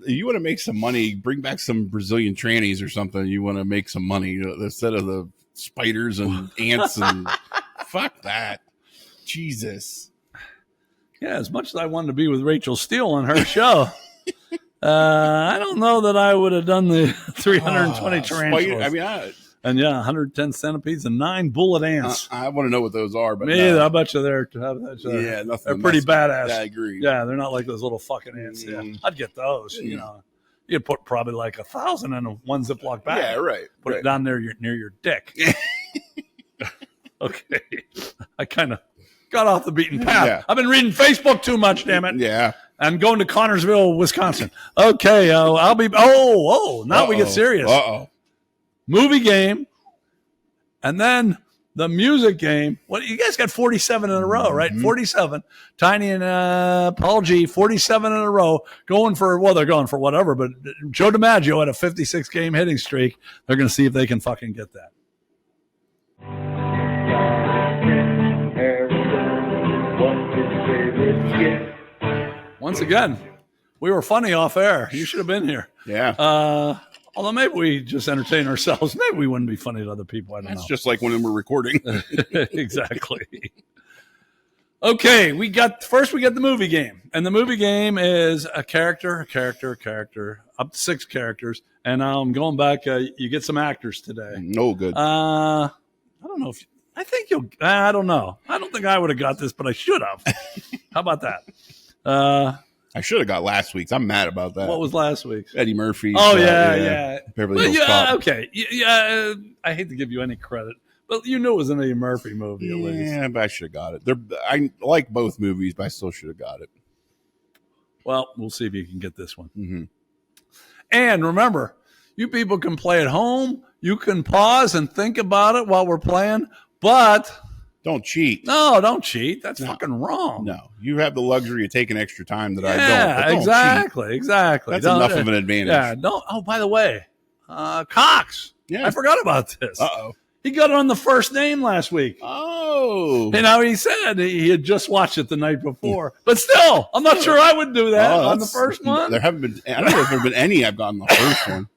you want to make some money, bring back some Brazilian trannies or something. You want to make some money instead of the spiders and ants and fuck that. Jesus. Yeah, as much as I wanted to be with Rachel Steele on her show, I don't know that I would have done the 320 tarantulas. And 110 centipedes and 9 bullet ants. I want to know what those are, but I bet you they're pretty badass. Yeah, I agree. Yeah, they're not like those little fucking ants. Yeah, I'd get those. You know, you'd put probably like 1,000 in one Ziploc bag. Yeah, right. Put it down there near your dick. Okay, I kind of got off the beaten path. Yeah. I've been reading Facebook too much. Damn it. Yeah. I'm going to Connorsville, Wisconsin. Okay, I'll be. Now we get serious. Movie game, and then the music game. What you guys got 47 in a row, right? 47. Tiny and Paul G, 47 in a row, going for they're going for whatever. But Joe DiMaggio had a 56 game hitting streak. They're going to see if they can fucking get that. Once again, we were funny off air. You should have been here. Yeah. Although maybe we just entertain ourselves. Maybe we wouldn't be funny to other people. I don't know. That's just like when we're recording. Exactly. Okay, we got the movie game. And the movie game is a character, up to 6 characters. And I'm going back. You get some actors today. No good. I don't know if I think you'll. I don't know. I don't think I would have got this, but I should have. How about that? I should have got last week's. I'm mad about that. What was last week's? Eddie Murphy. Oh, yeah. Beverly Hills Cop. Okay. Yeah, I hate to give you any credit, but you knew it was an Eddie Murphy movie at least. Yeah, but I should have got it. I like both movies, but I still should have got it. Well, we'll see if you can get this one. Mm-hmm. And remember, you people can play at home. You can pause and think about it while we're playing, but... Don't cheat. No, don't cheat. That's fucking wrong. No, you have the luxury of taking extra time that I don't. Yeah, exactly. That's enough of an advantage. Yeah. Don't. Oh, by the way, Cox. Yeah, I forgot about this. Uh-oh. He got on the first name last week. Oh. You know, he said he had just watched it the night before, but still, I'm not sure I would do that on the first one. There haven't been. I don't know if there have been any I've gotten the first one.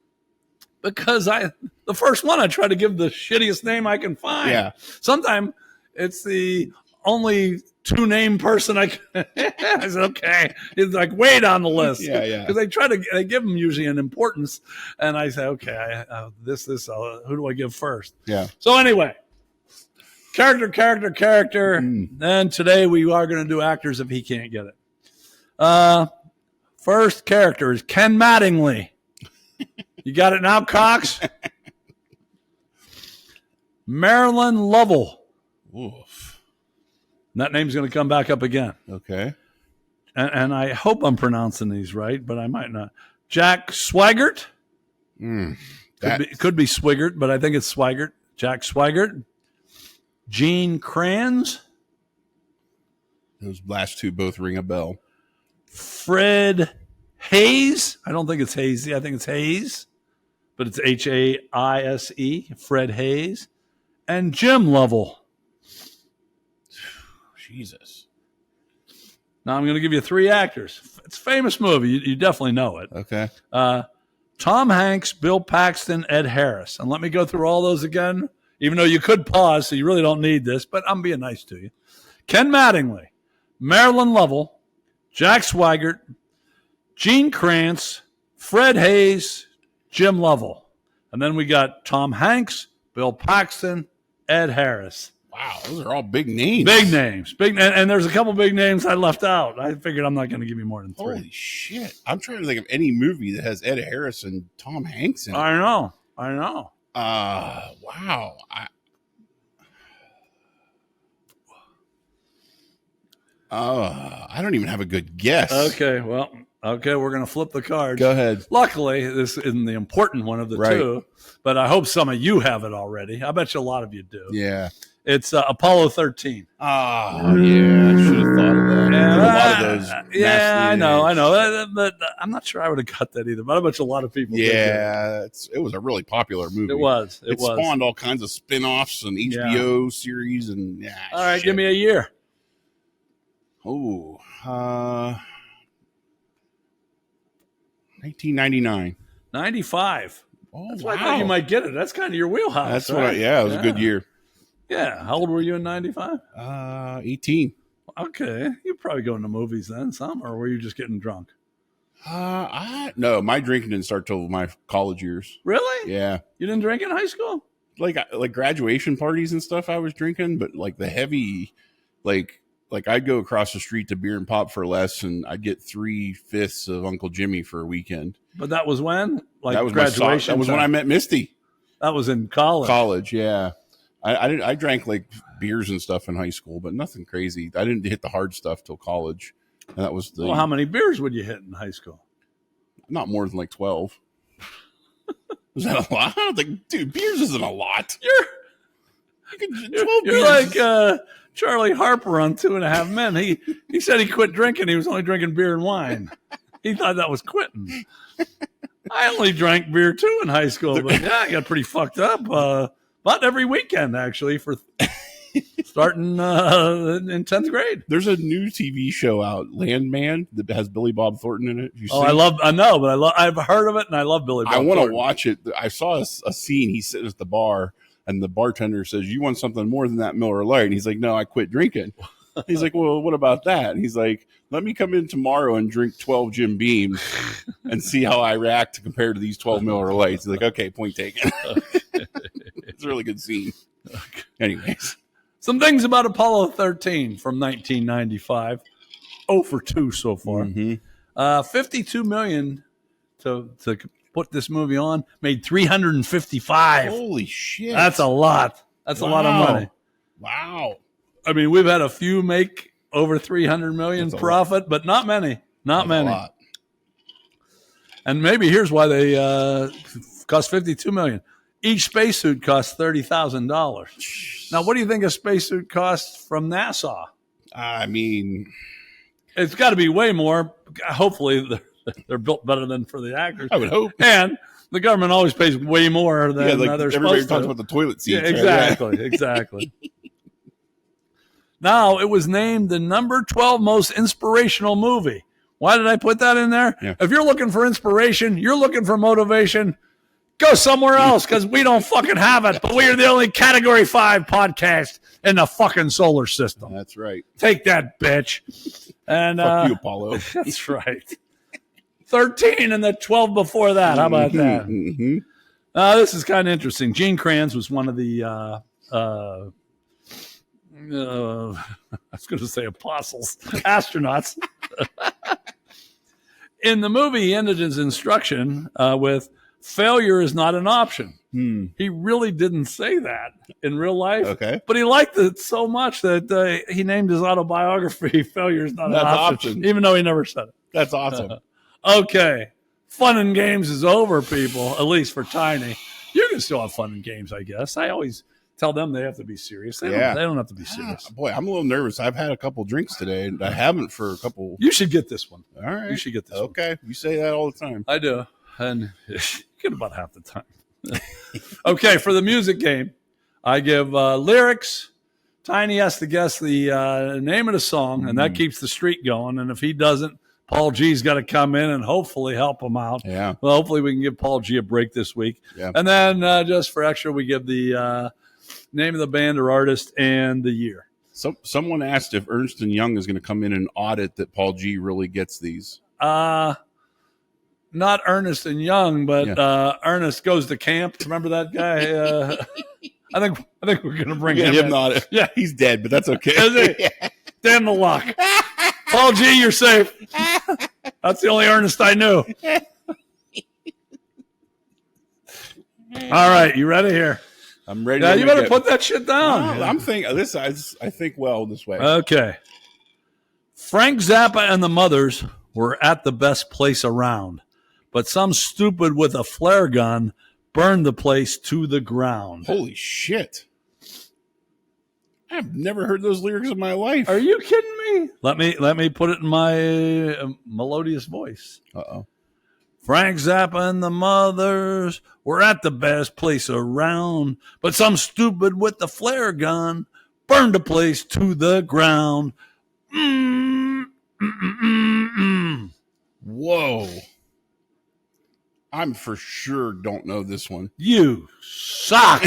Because the first one I try to give the shittiest name I can find. Yeah. Sometimes it's the only 2-name person I said, okay. It's like way down the list. Yeah. Because they give them usually an importance. And I say, okay, who do I give first? Yeah. So anyway, character. And today we are going to do actors if he can't get it. First character is Ken Mattingly. You got it now, Cox? Marilyn Lovell. Oof. That name's going to come back up again. Okay. And I hope I'm pronouncing these right, but I might not. Jack Swigert. Could be Swigert, but I think it's Swigert. Jack Swigert. Gene Kranz. Those last two both ring a bell. Fred Hayes. I don't think it's Hazy. I think it's Hayes, but it's Haise. Fred Hayes. And Jim Lovell. Jesus. Now I'm going to give you 3 actors. It's a famous movie. You definitely know it. Okay. Tom Hanks, Bill Paxton, Ed Harris. And let me go through all those again, even though you could pause, so you really don't need this, but I'm being nice to you. Ken Mattingly, Marilyn Lovell, Jack Swigert, Gene Kranz, Fred Hayes, Jim Lovell. And then we got Tom Hanks, Bill Paxton, Ed Harris. Wow, those are all big names. Big names. And there's a couple big names I left out. I figured I'm not going to give you more than 3. Holy shit. I'm trying to think of any movie that has Ed Harris and Tom Hanks in it. I know. Wow. I don't even have a good guess. Okay, well, we're going to flip the cards. Go ahead. Luckily, this isn't the important one of the two, but I hope some of you have it already. I bet you a lot of you do. Yeah. It's Apollo 13. Oh, yeah. I should have thought of that. Yeah, A lot of those. Yeah, I know. But I'm not sure I would have got that either. But I bet you a lot of people did. Yeah, it was a really popular movie. It was. It spawned all kinds of spin-offs and HBO series. And all right, give me a year. Oh, 1999. 95. Oh, that's why I thought you might get it. That's kind of your wheelhouse. That's right. It was a good year. Yeah. How old were you in 95? 18. Okay. You're probably going to movies then, or were you just getting drunk? No, my drinking didn't start till my college years. Really? Yeah. You didn't drink in high school? Like graduation parties and stuff I was drinking, but like the heavy, like I'd go across the street to Beer and Pop for less, and I'd get 3/5 of Uncle Jimmy for a weekend. But that was when? Like that was graduation? That was when I met Misty. That was in college. College, yeah. I drank like beers and stuff in high school, but nothing crazy. I didn't hit the hard stuff till college. And that was Well, how many beers would you hit in high school? Not more than like 12. Was that a lot? I don't think, dude, beers isn't a lot. You're like Charlie Harper on 2.5 Men. He said he quit drinking. He was only drinking beer and wine. He thought that was quitting. I only drank beer too in high school, but I got pretty fucked up. About every weekend, actually, for starting in 10th grade. There's a new TV show out, Landman, that has Billy Bob Thornton in it. I've heard of it, and I love Billy Bob Thornton. I want to watch it. I saw a scene. He's sitting at the bar, and the bartender says, "You want something more than that Miller Lite?" And he's like, "No, I quit drinking." He's like, "Well, what about that?" And he's like, "Let me come in tomorrow and drink 12 Jim Beams and see how I react compared to these 12 Miller Lights." He's like, "Okay, point taken." It's a really good scene. Okay. Anyways. Some things about Apollo 13 from 1995. 0 for 2 so far. Mm-hmm. $52 million to put this movie on. Made $355. Holy shit. That's a lot. That's a lot of money. Wow. I mean, we've had a few make over $300 million profit, but not many. Not many. A lot. And maybe here's why they cost $52 million. Each spacesuit costs $30,000. Now, what do you think a spacesuit costs from NASA? I mean, it's got to be way more. Hopefully, they're built better than for the actors. I would hope. And the government always pays way more than they're supposed to. Everybody talks about the toilet seats. Yeah, exactly, right? Exactly. Now, it was named the number 12 most inspirational movie. Why did I put that in there? Yeah. If you're looking for inspiration, you're looking for motivation, go somewhere else because we don't fucking have it. But we are the only Category 5 podcast in the fucking solar system. That's right. Take that, bitch. And fuck you, Apollo. That's right. 13 and the 12 before that. How about that? Mm-hmm. This is kind of interesting. Gene Kranz was one of the, I was going to say apostles, astronauts. In the movie, he ended his instruction with, failure is not an option. He really didn't say that in real life. Okay. But he liked it so much that he named his autobiography, Failure is Not an Option, even though he never said it. That's awesome. Okay. Fun and games is over, people, at least for Tiny. You can still have fun and games, I guess. I always tell them they have to be serious. They don't have to be serious. Boy, I'm a little nervous. I've had a couple drinks today, and I haven't for a couple. You should get this one. All right. You should get this one. Okay. You say that all the time. I do. And you get about half the time. Okay, for the music game, I give lyrics. Tiny has to guess the name of the song, and that keeps the streak going. And if he doesn't, Paul G's got to come in and hopefully help him out. Yeah. Well, hopefully we can give Paul G a break this week. Yeah. And then just for extra, we give the name of the band or artist and the year. So someone asked if Ernst & Young is going to come in and audit that Paul G really gets these. Not Ernest and Young, but Ernest Goes to Camp. Remember that guy? I think we're going to bring him in. Not, yeah, he's dead, but that's okay. Is he? Damn the luck. Paul G, you're safe. That's the only Ernest I knew. All right, you ready here? I'm ready. Yeah, you better put that shit down. No, I'm thinking this. I think well this way. Okay. Frank Zappa and the Mothers were at the best place around, but some stupid with a flare gun burned the place to the ground. Holy shit! I've never heard those lyrics in my life. Are you kidding me? Let me put it in my melodious voice. Uh-oh. Frank Zappa and the Mothers were at the best place around, but some stupid with the flare gun burned the place to the ground. Whoa. I'm for sure don't know this one. You suck.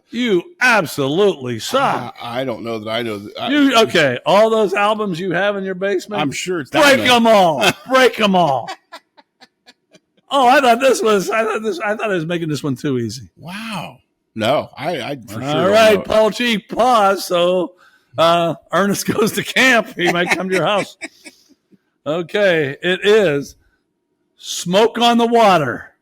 You absolutely suck. I don't know that I know. Okay, all those albums you have in your basement? I'm sure it's break them all. Break them all. Oh, I thought I was making this one too easy. Wow. No, I for sure. All right, Paul G, pause. So Ernest goes to camp. He might come to your house. Okay, it is Smoke on the Water.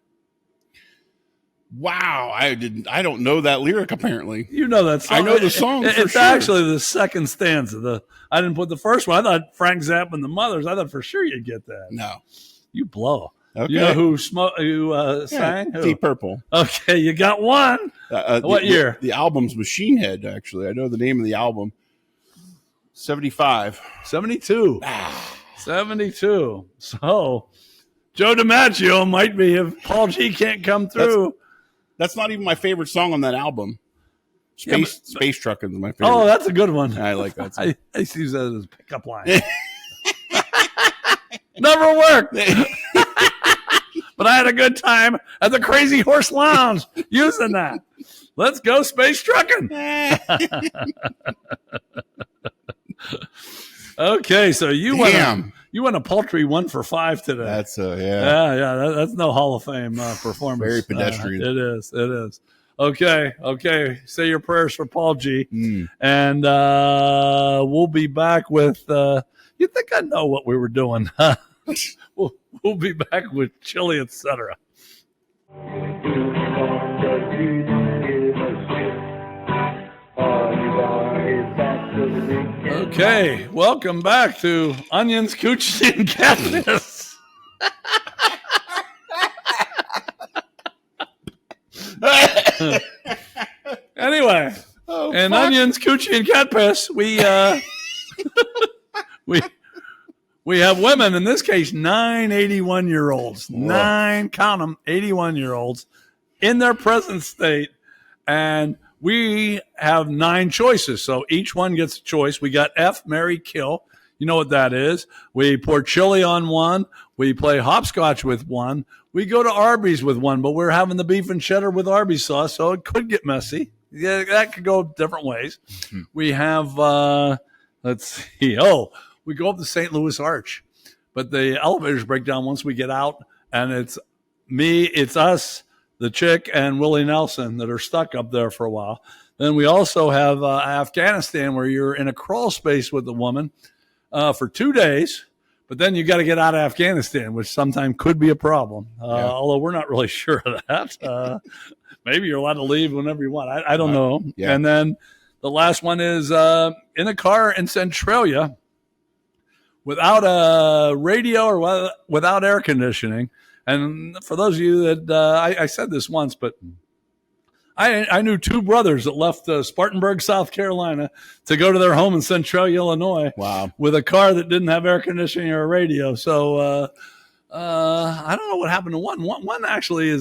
Wow, I don't know that lyric. Apparently, you know that song. I know the song. It's sure. Actually the second stanza. I didn't put the first one. I thought Frank Zappa and the Mothers. I thought for sure you'd get that. No, you blow. Okay. You know who sang? Who? Deep Purple. Okay, you got one. What year? The album's Machine Head. Actually, I know the name of the album. 75. 72. 72. So Joe DiMaggio might be if Paul G can't come through. That's not even my favorite song on that album. Space Trucking is my favorite. Oh, that's a good one. I like that song. I use that as a pickup line. Never worked. But I had a good time at the Crazy Horse Lounge using that. Let's go Space Trucking. Okay, so you went a paltry 1 for 5 today. That's yeah. That's no Hall of Fame performance. Very pedestrian. It is. Okay. Say your prayers for Paul G. And we'll be back with. You think I know what we were doing? We'll be back with Chili, etc. Okay, welcome back to Onions, Coochie, and Catfish. Anyway, Onions, Coochie, and Cat Piss, we have women, in this case, 9 81-year-olds. Whoa. 9, count them, 81-year-olds in their present state. And we have 9 choices. So each one gets a choice. We got F, marry, kill. You know what that is. We pour chili on one. We play hopscotch with one. We go to Arby's with one, but we're having the beef and cheddar with Arby's sauce, so it could get messy. Yeah, that could go different ways. Mm-hmm. We have, let's see. We go up the St. Louis Arch, but the elevators break down once we get out, and it's us, the chick, and Willie Nelson that are stuck up there for a while. Then we also have Afghanistan, where you're in a crawl space with the woman for 2 days, but then you got to get out of Afghanistan, which sometimes could be a problem, although we're not really sure of that. Maybe you're allowed to leave whenever you want. I don't know. Yeah. And then the last one is in a car in Centralia, without a radio or without air conditioning. And for those of you that I said this once, but I knew 2 brothers that left Spartanburg, South Carolina, to go to their home in Centralia, Illinois. Wow! With a car that didn't have air conditioning or a radio. So I don't know what happened to one. One actually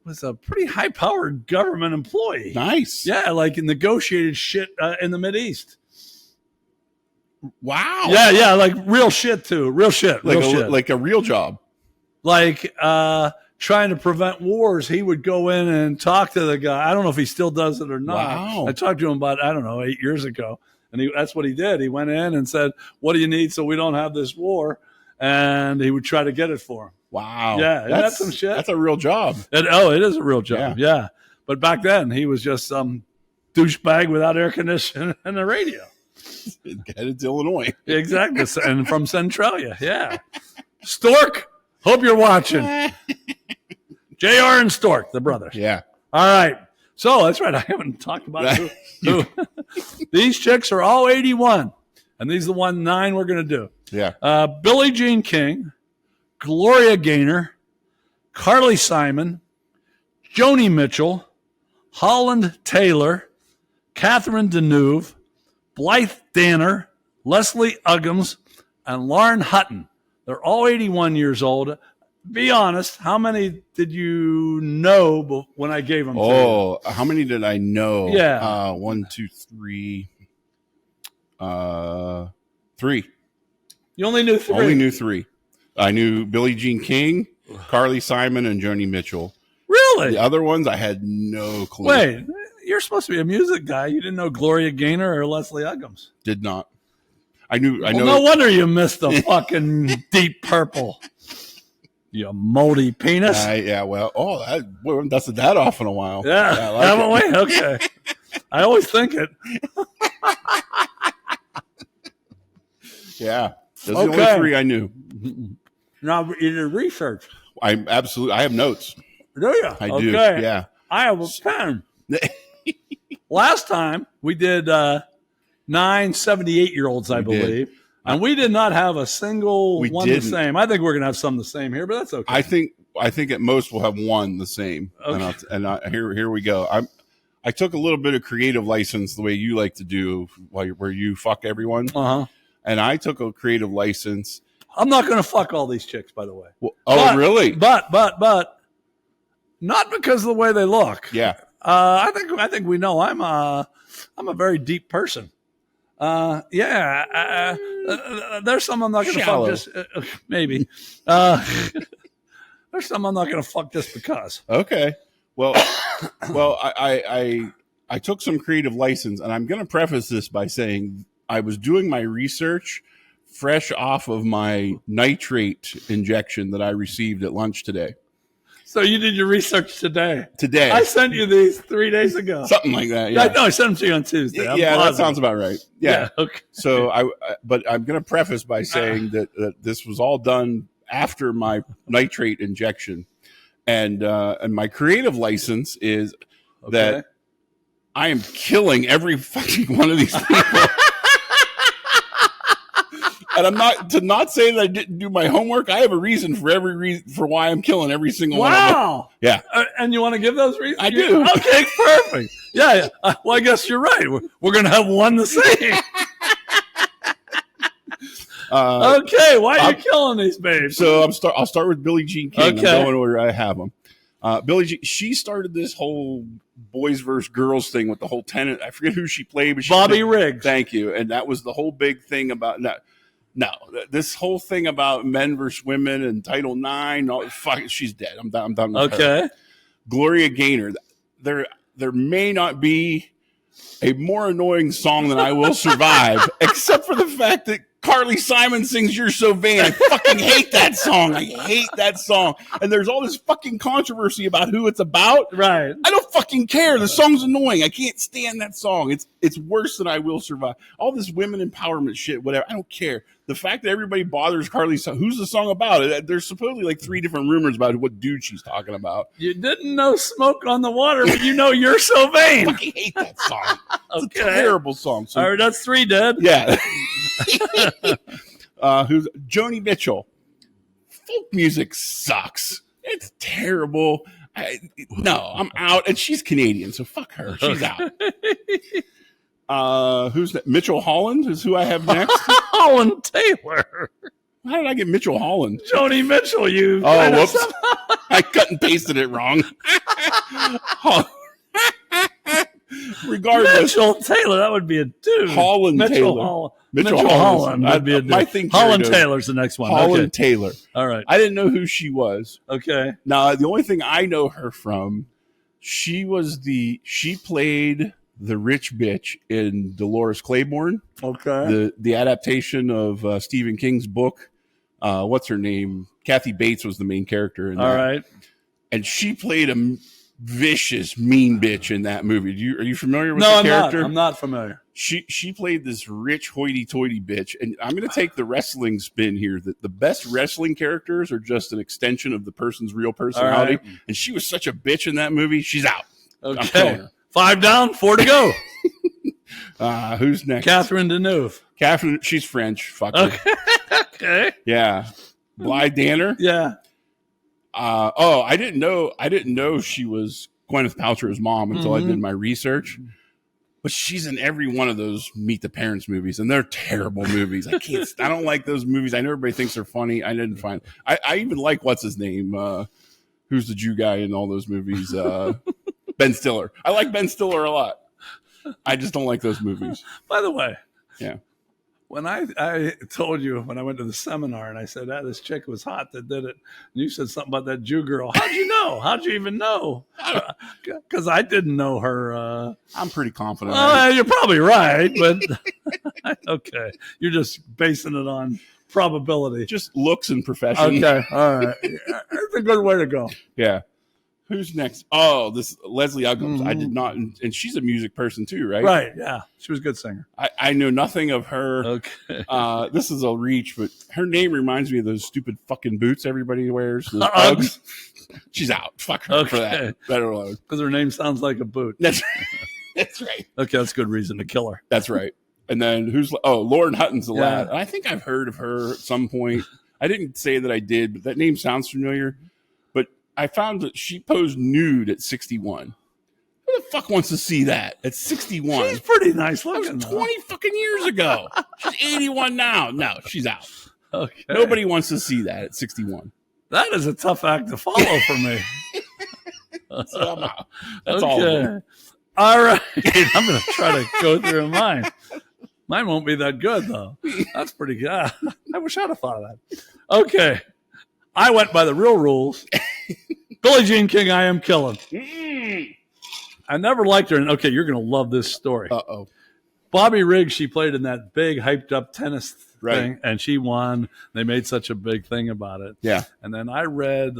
was a pretty high-powered government employee. Nice. Yeah, like negotiated shit in the Mideast. Wow. Yeah, like real shit too. Real shit. Like a real job. Like trying to prevent wars, he would go in and talk to the guy. I don't know if he still does it or not. Wow. I talked to him about, 8 years ago. And that's what he did. He went in and said, what do you need so we don't have this war? And he would try to get it for him. Wow. Yeah, that's some shit. That's a real job. It is a real job, yeah. But back then, he was just some douchebag without air conditioning and a radio. Headed to Illinois. Exactly. And from Centralia, yeah. Stork, hope you're watching. JR and Stork, the brothers. Yeah. All right. So that's right. I haven't talked about who. These chicks are all 81. And these are the 9 we're going to do. Yeah. Billie Jean King, Gloria Gaynor, Carly Simon, Joni Mitchell, Holland Taylor, Catherine Deneuve, Blythe Danner, Leslie Uggams, and Lauren Hutton. They're all 81 years old. Be honest, how many did you know when I gave them to you? Oh, how many did I know? Yeah. 1, 2, 3. 3. You only knew 3? Only knew 3. I knew Billie Jean King, Carly Simon, and Joni Mitchell. Really? The other ones, I had no clue. Wait, you're supposed to be a music guy. You didn't know Gloria Gaynor or Leslie Uggams? Did not. I know. No wonder you missed the fucking Deep Purple. You moldy penis. Yeah, well, we haven't dusted that off in a while. Yeah, I like haven't we? Okay. I always think it. Yeah. Those are the only 3 I knew. Now, you did research. I have notes. Do you? I do, yeah. I have a pen. Last time, we did 9 78-year-olds, I believe. And we did not have a single one the same. I think we're going to have some the same here, but that's okay. I think at most we'll have one the same. Okay. Here we go. I took a little bit of creative license the way you like to do, where you fuck everyone. Uh-huh. And I took a creative license. I'm not going to fuck all these chicks, by the way. Really? But not because of the way they look. Yeah. I think we know I'm a very deep person. There's some I'm not going to fuck just maybe. There's some I'm not going to fuck just because. Okay. Well, I took some creative license, and I'm going to preface this by saying I was doing my research fresh off of my nitrate injection that I received at lunch today. So you did your research today? Today. I sent you these 3 days ago. Something like that, yeah. No, I sent them to you on Tuesday. That sounds about right. Yeah. Okay. So but I'm going to preface by saying that this was all done after my nitrate injection. And my creative license is that I am killing every fucking one of these people. And I'm not saying that I didn't do my homework. I have a reason for why I'm killing every single one of them. Wow. Yeah. And you want to give those reasons? I do. Okay, perfect. Yeah. Well, I guess you're right. We're going to have one the same. Okay. Why are you killing these babes? So I'll start with Billie Jean King. Okay. I'm going where I have them. Billie Jean, she started this whole boys versus girls thing with the whole tenant. I forget who she played, but Bobby Riggs. Thank you. And that was the whole big thing about No, this whole thing about men versus women and Title IX, she's dead. I'm done with her. Gloria Gaynor. There may not be a more annoying song than I Will Survive, except for the fact that Carly Simon sings You're So Vain. I fucking hate that song. I hate that song. And there's all this fucking controversy about who it's about. Right. I don't fucking care. The song's annoying. I can't stand that song. It's worse than I Will Survive. All this women empowerment shit, whatever. I don't care. The fact that everybody bothers Carly Simon, who's the song about? There's supposedly like 3 different rumors about what dude she's talking about. You didn't know Smoke on the Water, but you know You're So Vain. I fucking hate that song. It's a terrible song. So, all right, that's 3 dead. Yeah. Who's Joni Mitchell? Folk music sucks. It's terrible. I'm out. And she's Canadian, so fuck her. She's out. Who's that? Mitchell Holland is who I have next. Holland Taylor. How did I get Mitchell Holland? Joni Mitchell, you. Oh, whoops. I cut and pasted it wrong. Regardless. Mitchell Taylor, that would be a dude. Holland Taylor. Mitchell Holland would be a dude. My thing Holland Taylor's the next one. Holland Taylor. All right. I didn't know who she was. Okay. Now, the only thing I know her from, she played the rich bitch in Dolores Claiborne. Okay. The adaptation of Stephen King's book. What's her name? Kathy Bates was the main character in that. All right. And she played a vicious, mean bitch in that movie. Are you familiar with the character? No, I'm not familiar. She played this rich hoity-toity bitch, and I'm going to take the wrestling spin here that the best wrestling characters are just an extension of the person's real personality. Right. And she was such a bitch in that movie. She's out. Okay, 5 down, 4 to go. Who's next? Catherine Deneuve. Catherine, she's French. Fuck her. Okay. Yeah. Blythe Danner. Yeah. I didn't know she was Gwyneth Paltrow's mom until I did my research. But she's in every one of those Meet the Parents movies, and they're terrible movies. I don't like those movies. I know everybody thinks they're funny. I didn't find. I even like what's his name, who's the Jew guy in all those movies, Ben Stiller. I like Ben Stiller a lot. I just don't like those movies. By the way, yeah. When I told you when I went to the seminar and I said, this chick was hot that did it, and you said something about that Jew girl. How'd you know? How'd you even know? Because I didn't know her. I'm pretty confident. You're probably right, but okay. You're just basing it on probability. Just looks and profession. Okay, all right. That's a good way to go. Yeah. Who's next? Oh, this Leslie Uggams. I did not, and she's a music person too, right? Right, yeah. She was a good singer. I know nothing of her. Okay. This is a reach, but her name reminds me of those stupid fucking boots everybody wears. Those Uggs. She's out. Fuck her for that. Better alone. Because her name sounds like a boot. That's right. Okay, that's a good reason to kill her. That's right. And then Lauren Hutton's the lad. I think I've heard of her at some point. I didn't say that I did, but that name sounds familiar. I found that she posed nude at 61. Who the fuck wants to see that at 61? She's pretty nice looking. That was 20 fucking years ago. She's 81 now. No, she's out. Okay. Nobody wants to see that at 61. That is a tough act to follow for me. So I'm out. That's all. All right. I'm going to try to go through mine. Mine won't be that good, though. That's pretty good. I wish I'd have thought of that. Okay. I went by the real rules. Billie Jean King, I am killing. I never liked her. And okay, you're going to love this story. Uh-oh. Bobby Riggs, she played in that big hyped up tennis thing, and she won. They made such a big thing about it. Yeah. And then I read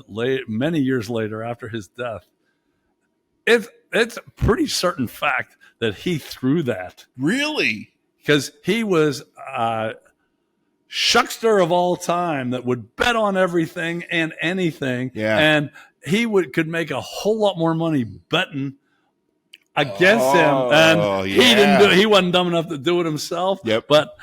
many years later after his death, it's a pretty certain fact that he threw that. Really? Because he was shuckster of all time that would bet on everything and anything. Yeah. And he could make a whole lot more money betting against him. And he wasn't dumb enough to do it himself. Yep. But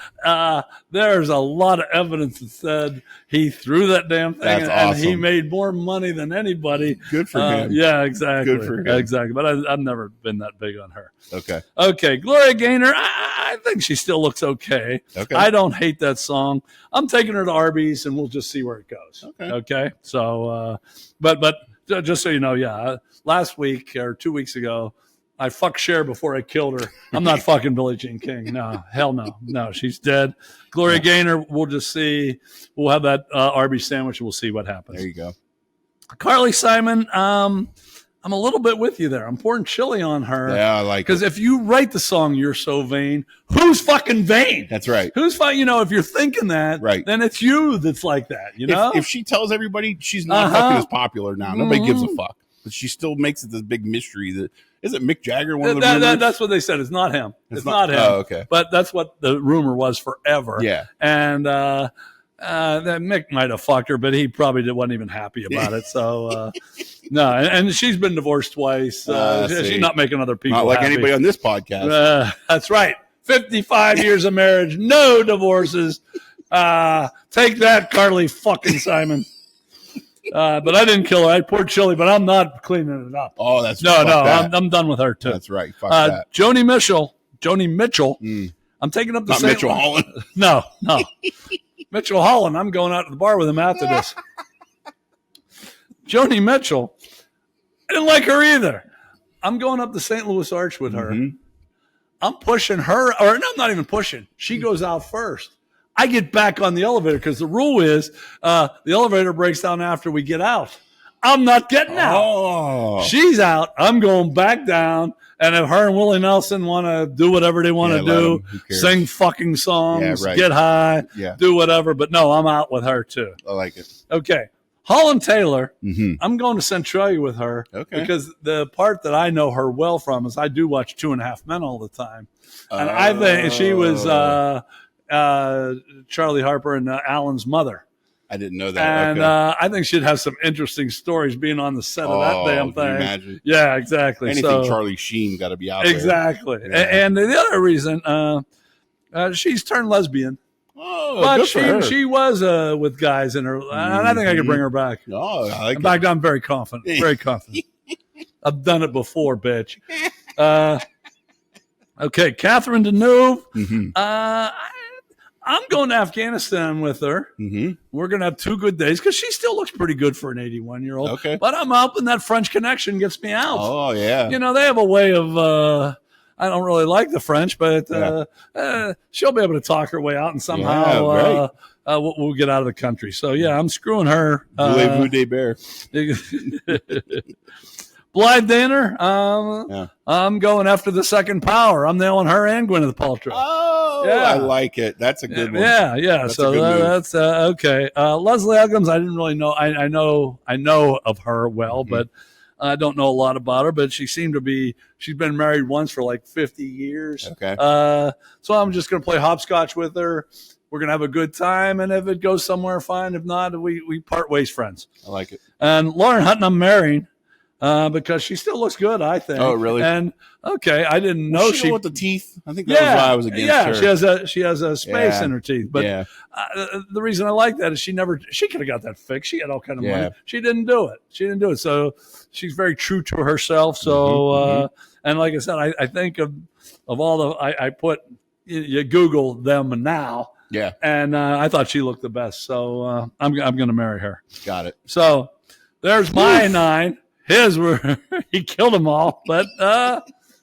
there's a lot of evidence that said he threw that damn thing. That's awesome. And he made more money than anybody. Good for him. Yeah, exactly. Good for him. Exactly. But I've never been that big on her. Okay. Gloria Gaynor, I think she still looks okay. I don't hate that song. I'm taking her to Arby's, and we'll just see where it goes. Okay. So, but just so you know, last week or 2 weeks ago, I fucked Cher before I killed her. I'm not fucking Billie Jean King. No, hell no. No, she's dead. Gloria Gaynor, we'll just see. We'll have that Arby's sandwich, and we'll see what happens. There you go. Carly Simon, I'm a little bit with you there. I'm pouring chili on her. Yeah, I like it. Because if you write the song "You're So Vain," who's fucking vain? That's right. Who's fine? If you're thinking that, right, then it's you that's like that. If she tells everybody she's not fucking as popular now, nobody gives a fuck. But she still makes it this big mystery. That is it. Mick Jagger, one of the rumors? That's what they said. It's not him. It's not him. Oh, okay. But that's what the rumor was forever. Yeah. And that Mick might have fucked her, but he probably wasn't even happy about it. So no, and she's been divorced twice. She's not making other people not like happy. Anybody on this podcast. That's right. 55 years of marriage, no divorces. Take that, Carly fucking Simon. But I didn't kill her. I poured chili, but I'm not cleaning it up. Oh, that's no. I'm done with her too. That's right. Fuck that. Joni Mitchell. I'm taking up the not Mitchell Holland. No. Mitchell Holland. I'm going out to the bar with him after this. Joni Mitchell. I didn't like her either. I'm going up the St. Louis Arch with her. I'm pushing her, or no, I'm not even pushing. She goes out first. I get back on the elevator because the rule is the elevator breaks down after we get out. I'm not getting out. Oh. She's out. I'm going back down. And if her and Willie Nelson want to do whatever they want to do, sing fucking songs, get high, do whatever. But no, I'm out with her too. I like it. Okay. Holland Taylor, I'm going to Centralia with her because the part that I know her well from is I do watch 2.5 Men all the time. And I think she was Charlie Harper and Alan's mother. I didn't know that. And I think she'd have some interesting stories being on the set of that damn thing. Can you imagine? Yeah, exactly. Anything Charlie Sheen got to be out there. Exactly. Yeah. And the other reason, she's turned lesbian. Oh, but good for her. She was with guys in her, and I think I could bring her back. Oh, I like in fact, I'm very confident. Very confident. I've done it before, bitch. Okay, Catherine Deneuve. I'm going to Afghanistan with her. We're going to have 2 good days because she still looks pretty good for an 81-year-old. Okay. But I'm hoping that French connection gets me out. Oh, yeah. You know, they have a way of, I don't really like the French, but she'll be able to talk her way out and somehow we'll get out of the country. So, yeah, I'm screwing her. Voulez-vous des bear. Blythe Danner, I'm going after the second power. I'm nailing her and Gwyneth Paltrow. Oh, yeah. I like it. That's a good one. Yeah. That's so that's okay. Leslie Uggams, I didn't really know. I know of her well, but I don't know a lot about her. But she seemed to be. She's been married once for like 50 years. Okay. So I'm just going to play hopscotch with her. We're going to have a good time, and if it goes somewhere, fine. If not, we part ways friends. I like it. And Lauren Hutton, I'm marrying. Because she still looks good, I think. Oh, really? And okay, I didn't know she with the teeth. I think that was why I was against her. She has a space in her teeth. But the reason I like that is she could have got that fixed. She had all kind of money. She didn't do it. So she's very true to herself. So and like I said, I think of all the I put you Google them now. Yeah. And I thought she looked the best. So I'm going to marry her. Got it. So there's my 9. His were he killed them all, but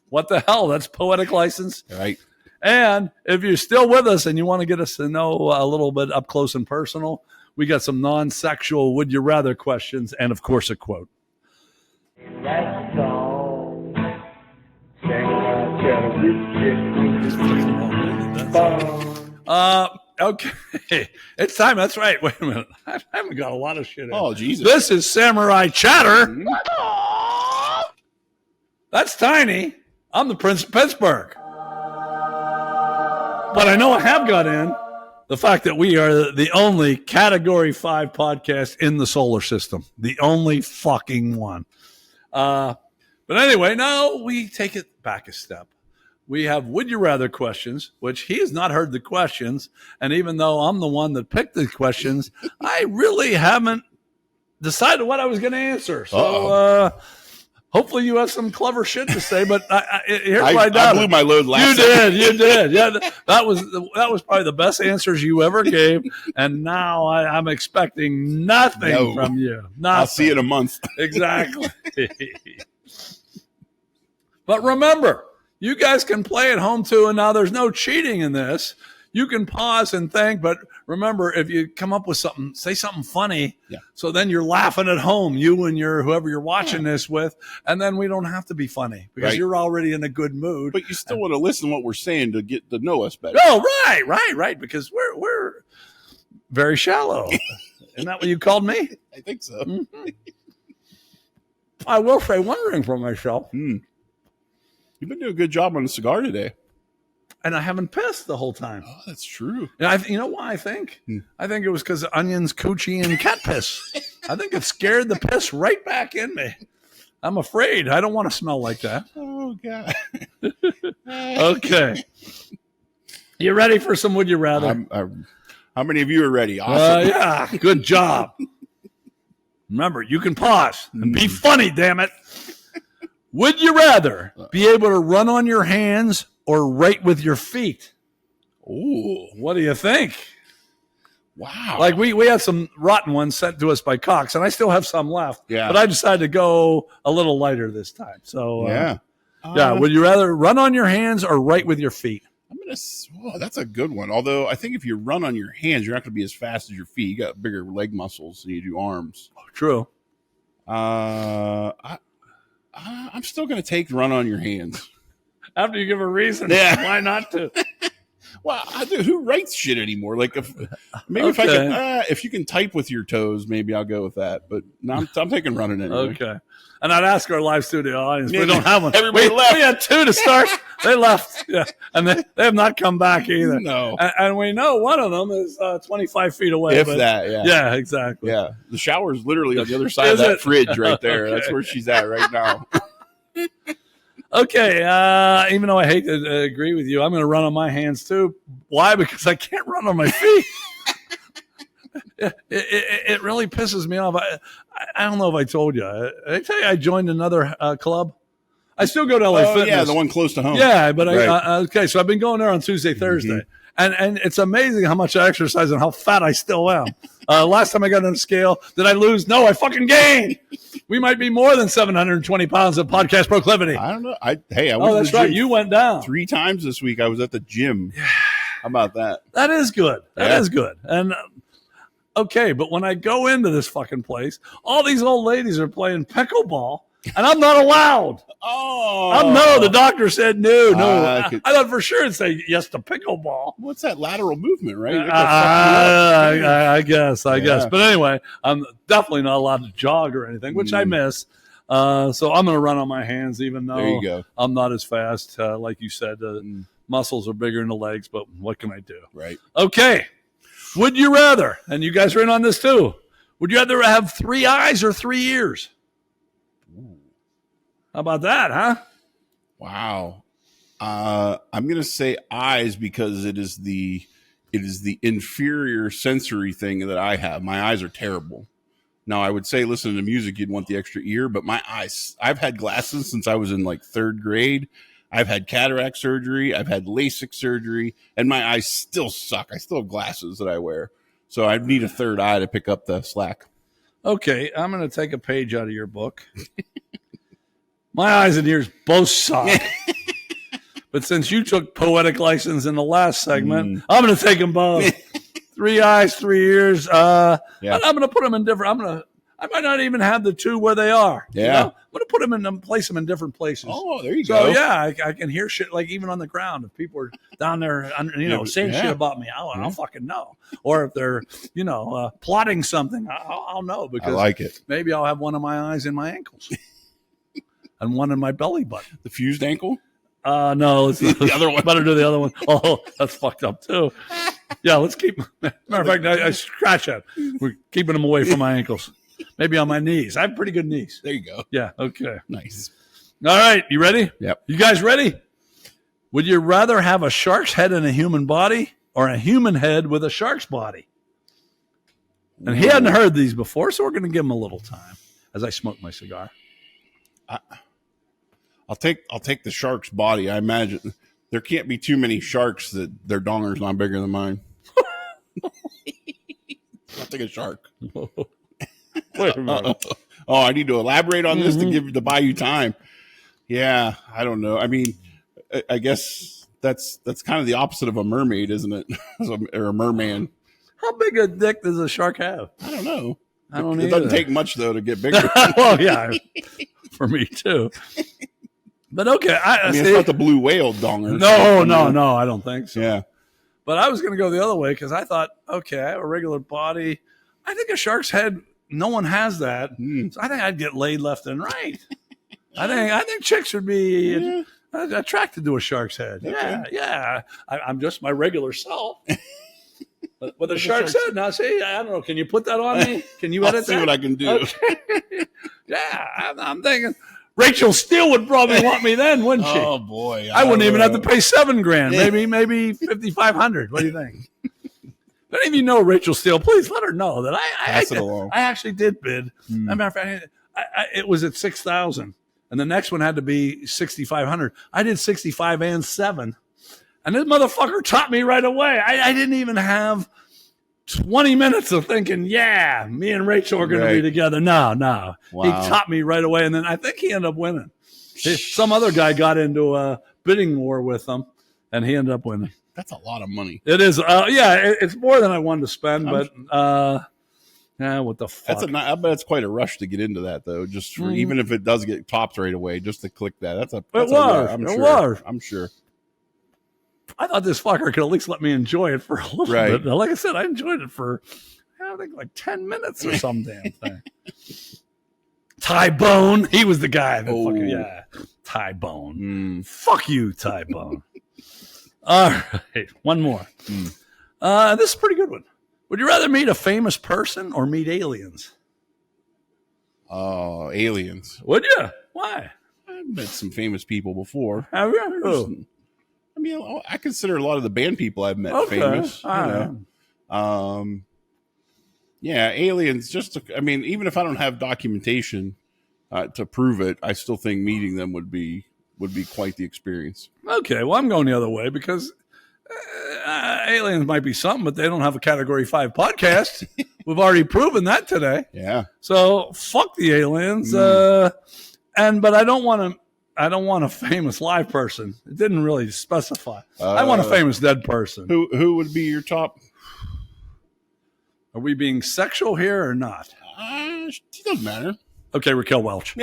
what the hell? That's poetic license, right? And if you're still with us and you want to get us to know a little bit up close and personal, we got some non-sexual would you rather questions, and of course a quote. Let's go. Okay, it's time. That's right. Wait a minute. I haven't got a lot of shit in. Oh, Jesus. This is Samurai Chatter. That's Tiny. I'm the Prince of Pittsburgh. But I know I have got in the fact that we are the only Category 5 podcast in the solar system. The only fucking one. But anyway, now we take it back a step. We have Would You Rather questions, which he has not heard the questions. And even though I'm the one that picked the questions, I really haven't decided what I was going to answer. So hopefully you have some clever shit to say. But here's what I did. I blew my load last time. You did. Yeah, that was probably the best answers you ever gave. And now I'm expecting nothing from you. Nothing. I'll see you in a month. Exactly. But remember, you guys can play at home too, and now there's no cheating in this. You can pause and think, but remember, if you come up with something, say something funny, so then you're laughing at home, you and whoever you're watching this with, and then we don't have to be funny because you're already in a good mood. But you still want to listen to what we're saying to get to know us better. Oh, right, because we're very shallow. Isn't that what you called me? I think so. Mm-hmm. I will say one thing for myself. You've been doing a good job on the cigar today. And I haven't pissed the whole time. Oh, that's true. And you know why I think? I think it was because of onions, coochie, and cat piss. I think it scared the piss right back in me. I'm afraid. I don't want to smell like that. Oh, God. Okay. You ready for some Would You Rather? How many of you are ready? Awesome. Yeah, good job. Remember, you can pause and be funny, damn it. Would you rather be able to run on your hands or write with your feet? Ooh, what do you think? Wow. Like we had some rotten ones sent to us by Cox, and I still have some left. Yeah. But I decided to go a little lighter this time. So yeah. Would you rather run on your hands or write with your feet? That's a good one. Although I think if you run on your hands, you're not going to be as fast as your feet. You got bigger leg muscles than you do arms. Oh, true. I'm still going to take run on your hands. After you give a reason, why not to? Well, dude, who writes shit anymore? Like, if I can, if you can type with your toes, maybe I'll go with that. But no, I'm taking running anyway. Okay. And I'd ask our live studio audience. We don't have one. Everybody left. We had 2 to start. They left. Yeah. And they have not come back either. No. And we know one of them is 25 feet away. If that, yeah. Yeah, exactly. Yeah. The shower's literally on the other side of that fridge right there. Okay. That's where she's at right now. Okay, even though I hate to agree with you, I'm going to run on my hands too. Why? Because I can't run on my feet. It really pisses me off. I don't know if I told you. I tell you, I joined another club. I still go to LA Fitness. Yeah, the one close to home. Yeah, but okay, so I've been going there on Tuesday, Thursday. And it's amazing how much I exercise and how fat I still am. Last time I got on the scale, did I lose? No, I fucking gained. We might be more than 720 pounds of podcast proclivity. I don't know. I went that's right. You went down 3 times this week. I was at the gym. How about that? That is good. That is good. And okay, but when I go into this fucking place, all these old ladies are playing pickleball. And I'm not allowed. No, the doctor said no. I thought for sure it'd say yes to pickleball. What's that lateral movement, right? I guess. But anyway, I'm definitely not allowed to jog or anything, which I miss. So I'm going to run on my hands, even though there you go. I'm not as fast. Like you said, muscles are bigger in the legs, but what can I do? Right. Okay. Would you rather, and you guys are in on this too, would you rather have 3 eyes or 3 ears? How about that, huh? Wow. I'm going to say eyes because it is the inferior sensory thing that I have. My eyes are terrible. Now, I would say listening to music, you'd want the extra ear, but my eyes, I've had glasses since I was in like 3rd grade. I've had cataract surgery. I've had LASIK surgery, and my eyes still suck. I still have glasses that I wear. So I need a 3rd eye to pick up the slack. Okay, I'm going to take a page out of your book. My eyes and ears both suck. But since you took poetic license in the last segment, I'm going to take them both. 3 eyes, 3 ears. I'm going to put them in different. I might not even have the 2 where they are. Yeah. You know? I'm going to put them in, place them in different places. Oh, there you go. So yeah, I can hear shit like even on the ground. If people are down there, saying shit about me, I'll fucking know. Or if they're, plotting something, I'll know because I like it. Maybe I'll have one of my eyes in my ankles. And one in my belly button. The fused ankle? No, it's the other one. Better do the other one. Oh, that's fucked up too. Yeah, let's keep. Matter of fact, I scratch that. We're keeping them away from my ankles. Maybe on my knees. I have pretty good knees. There you go. Yeah. Okay. Nice. All right. You ready? Yep. You guys ready? Would you rather have a shark's head in a human body or a human head with a shark's body? And he hadn't heard these before, so we're going to give him a little time as I smoke my cigar. I'll take the shark's body. I imagine there can't be too many sharks that their donger's not bigger than mine. I'll take a shark. Wait a minute. Oh, I need to elaborate on this to buy you time. Yeah, I don't know. I mean, I guess that's kind of the opposite of a mermaid, isn't it? Or a merman. How big a dick does a shark have? I don't know. It doesn't take much though to get bigger. Well, yeah, for me too. But okay, I mean, it's not the blue whale donger. No, I don't think so. Yeah. But I was going to go the other way because I thought, okay, I have a regular body. I think a shark's head, no one has that. So I think I'd get laid left and right. I think chicks would be attracted to a shark's head. Okay. Yeah. I'm just my regular self. But with a shark's head, now see, I don't know. Can you put that on me? Can you edit that? See what I can do. Okay. Yeah, I'm thinking Rachel Steele would probably want me then, wouldn't she? Oh boy, I wouldn't even have to pay $7,000. Maybe $5,500. What do you think? If any of you know Rachel Steele, please let her know that I actually did bid. As a matter of fact, it was at $6,000, and the next one had to be $6,500. I did 65 and 7, and this motherfucker taught me right away. I didn't even have 20 minutes of thinking, yeah, me and Rachel are going to be together. No. Wow. He taught me right away, and then I think he ended up winning. Some other guy got into a bidding war with him, and he ended up winning. That's a lot of money. It is. It's more than I wanted to spend, but what the fuck? I bet it's quite a rush to get into that, though. Just for even if it does get topped right away, just to click that. I'm sure. I thought this fucker could at least let me enjoy it for a little bit. Now, like I said, I enjoyed it for, I think, like 10 minutes or some damn thing. Ty Bone. He was the guy that fucking, Ty Bone. Fuck you, Ty Bone. All right. One more. This is a pretty good one. Would you rather meet a famous person or meet aliens? Oh, aliens. Would you? Why? I've met some famous people before. Have you? I mean, I consider a lot of the band people I've met famous. Yeah, aliens. Even if I don't have documentation to prove it, I still think meeting them would be quite the experience. Okay, well, I'm going the other way because aliens might be something, but they don't have a Category 5 podcast. We've already proven that today. Yeah. So fuck the aliens. But I don't want a famous live person. It didn't really specify. I want a famous dead person. Who would be your top? Are we being sexual here or not? It doesn't matter. Okay, Raquel Welch.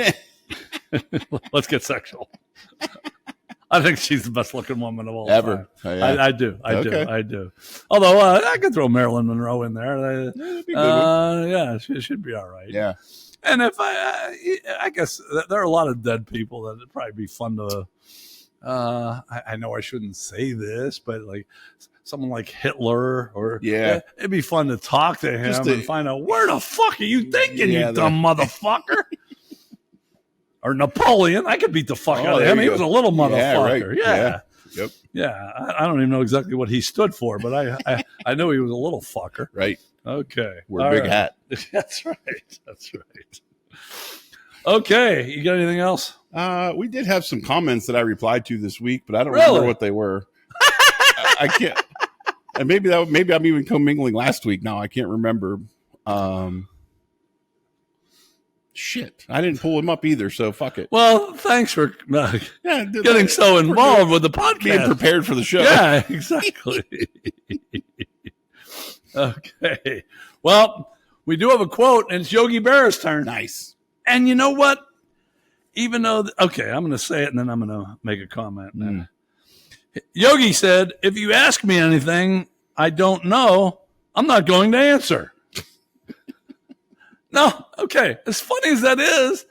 Let's get sexual. I think she's the best looking woman of all ever. Time. I do. Although I could throw Marilyn Monroe in there. That'd be good. Yeah, she should be all right. Yeah. And if I guess there are a lot of dead people that would probably be fun to. I know I shouldn't say this, but like someone like Hitler, or it'd be fun to talk to him and find out where the fuck are you thinking, you dumb motherfucker. Or Napoleon, I could beat the fuck out of him. He was a little motherfucker. Yeah. Yep. Yeah. I don't even know exactly what he stood for, but I knew he was a little fucker. Right. Okay. Wear a big hat. That's right. Okay. You got anything else? We did have some comments that I replied to this week, but I don't remember what they were. I can't. And maybe I'm even commingling last week. Now I can't remember. Shit, I didn't pull him up either, so fuck it. Well, thanks for getting so involved with the podcast. Being prepared for the show. Yeah, exactly. Okay. Well, we do have a quote, and it's Yogi Berra's turn. Nice. And you know what? Even though, I'm going to say it, and then I'm going to make a comment. Yogi said, if you ask me anything I don't know, I'm not going to answer. No, okay. As funny as that is,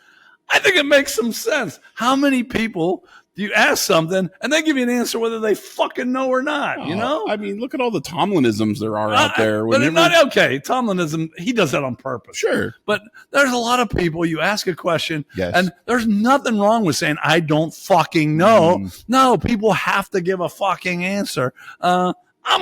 I think it makes some sense. How many people do you ask something and they give you an answer whether they fucking know or not, you know? I mean, look at all the Tomlinisms there are out there. Tomlinism, he does that on purpose. Sure. But there's a lot of people, you ask a question, and there's nothing wrong with saying, I don't fucking know. No, people have to give a fucking answer. I'm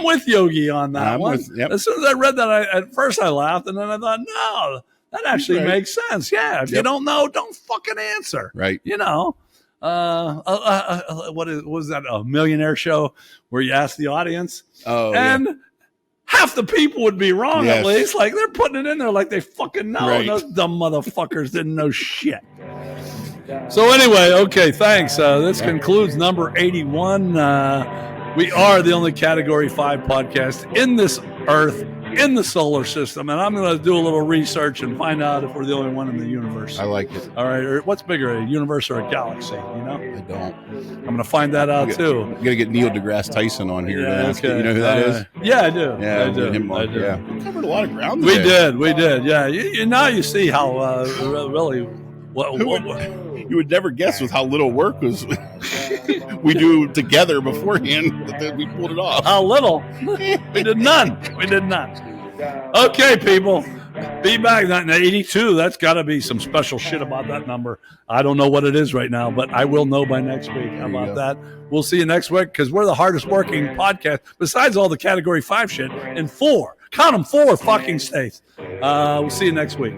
with Yogi on that one. As soon as I read that, at first I laughed, and then I thought, no, that actually makes sense. Yeah, if you don't know, don't fucking answer. Right. You know, what was that, a millionaire show where you ask the audience? Oh, and half the people would be wrong, at least. Like, they're putting it in there like they fucking know. Right. Those dumb motherfuckers didn't know shit. So anyway, okay, thanks. This concludes number 81. We are the only Category 5 podcast in this earth, in the solar system, and I'm going to do a little research and find out if we're the only one in the universe. I like it. All right, or what's bigger, a universe or a galaxy, you know? I don't. I'm going to find that out, too. I'm going to get Neil deGrasse Tyson on here to ask it. You know who that is? Yeah, I do. Yeah, I do. Him on. I do. Yeah. We covered a lot of ground today. We did, yeah. Now you see how really... You would never guess with how little work was we do together beforehand that we pulled it off. How little? We did none. Okay, people. Be back. 82. That's got to be some special shit about that number. I don't know what it is right now, but I will know by next week. How about that? We'll see you next week because we're the hardest working podcast, besides all the Category 5 shit, in 4. Count them, 4 fucking states. We'll see you next week.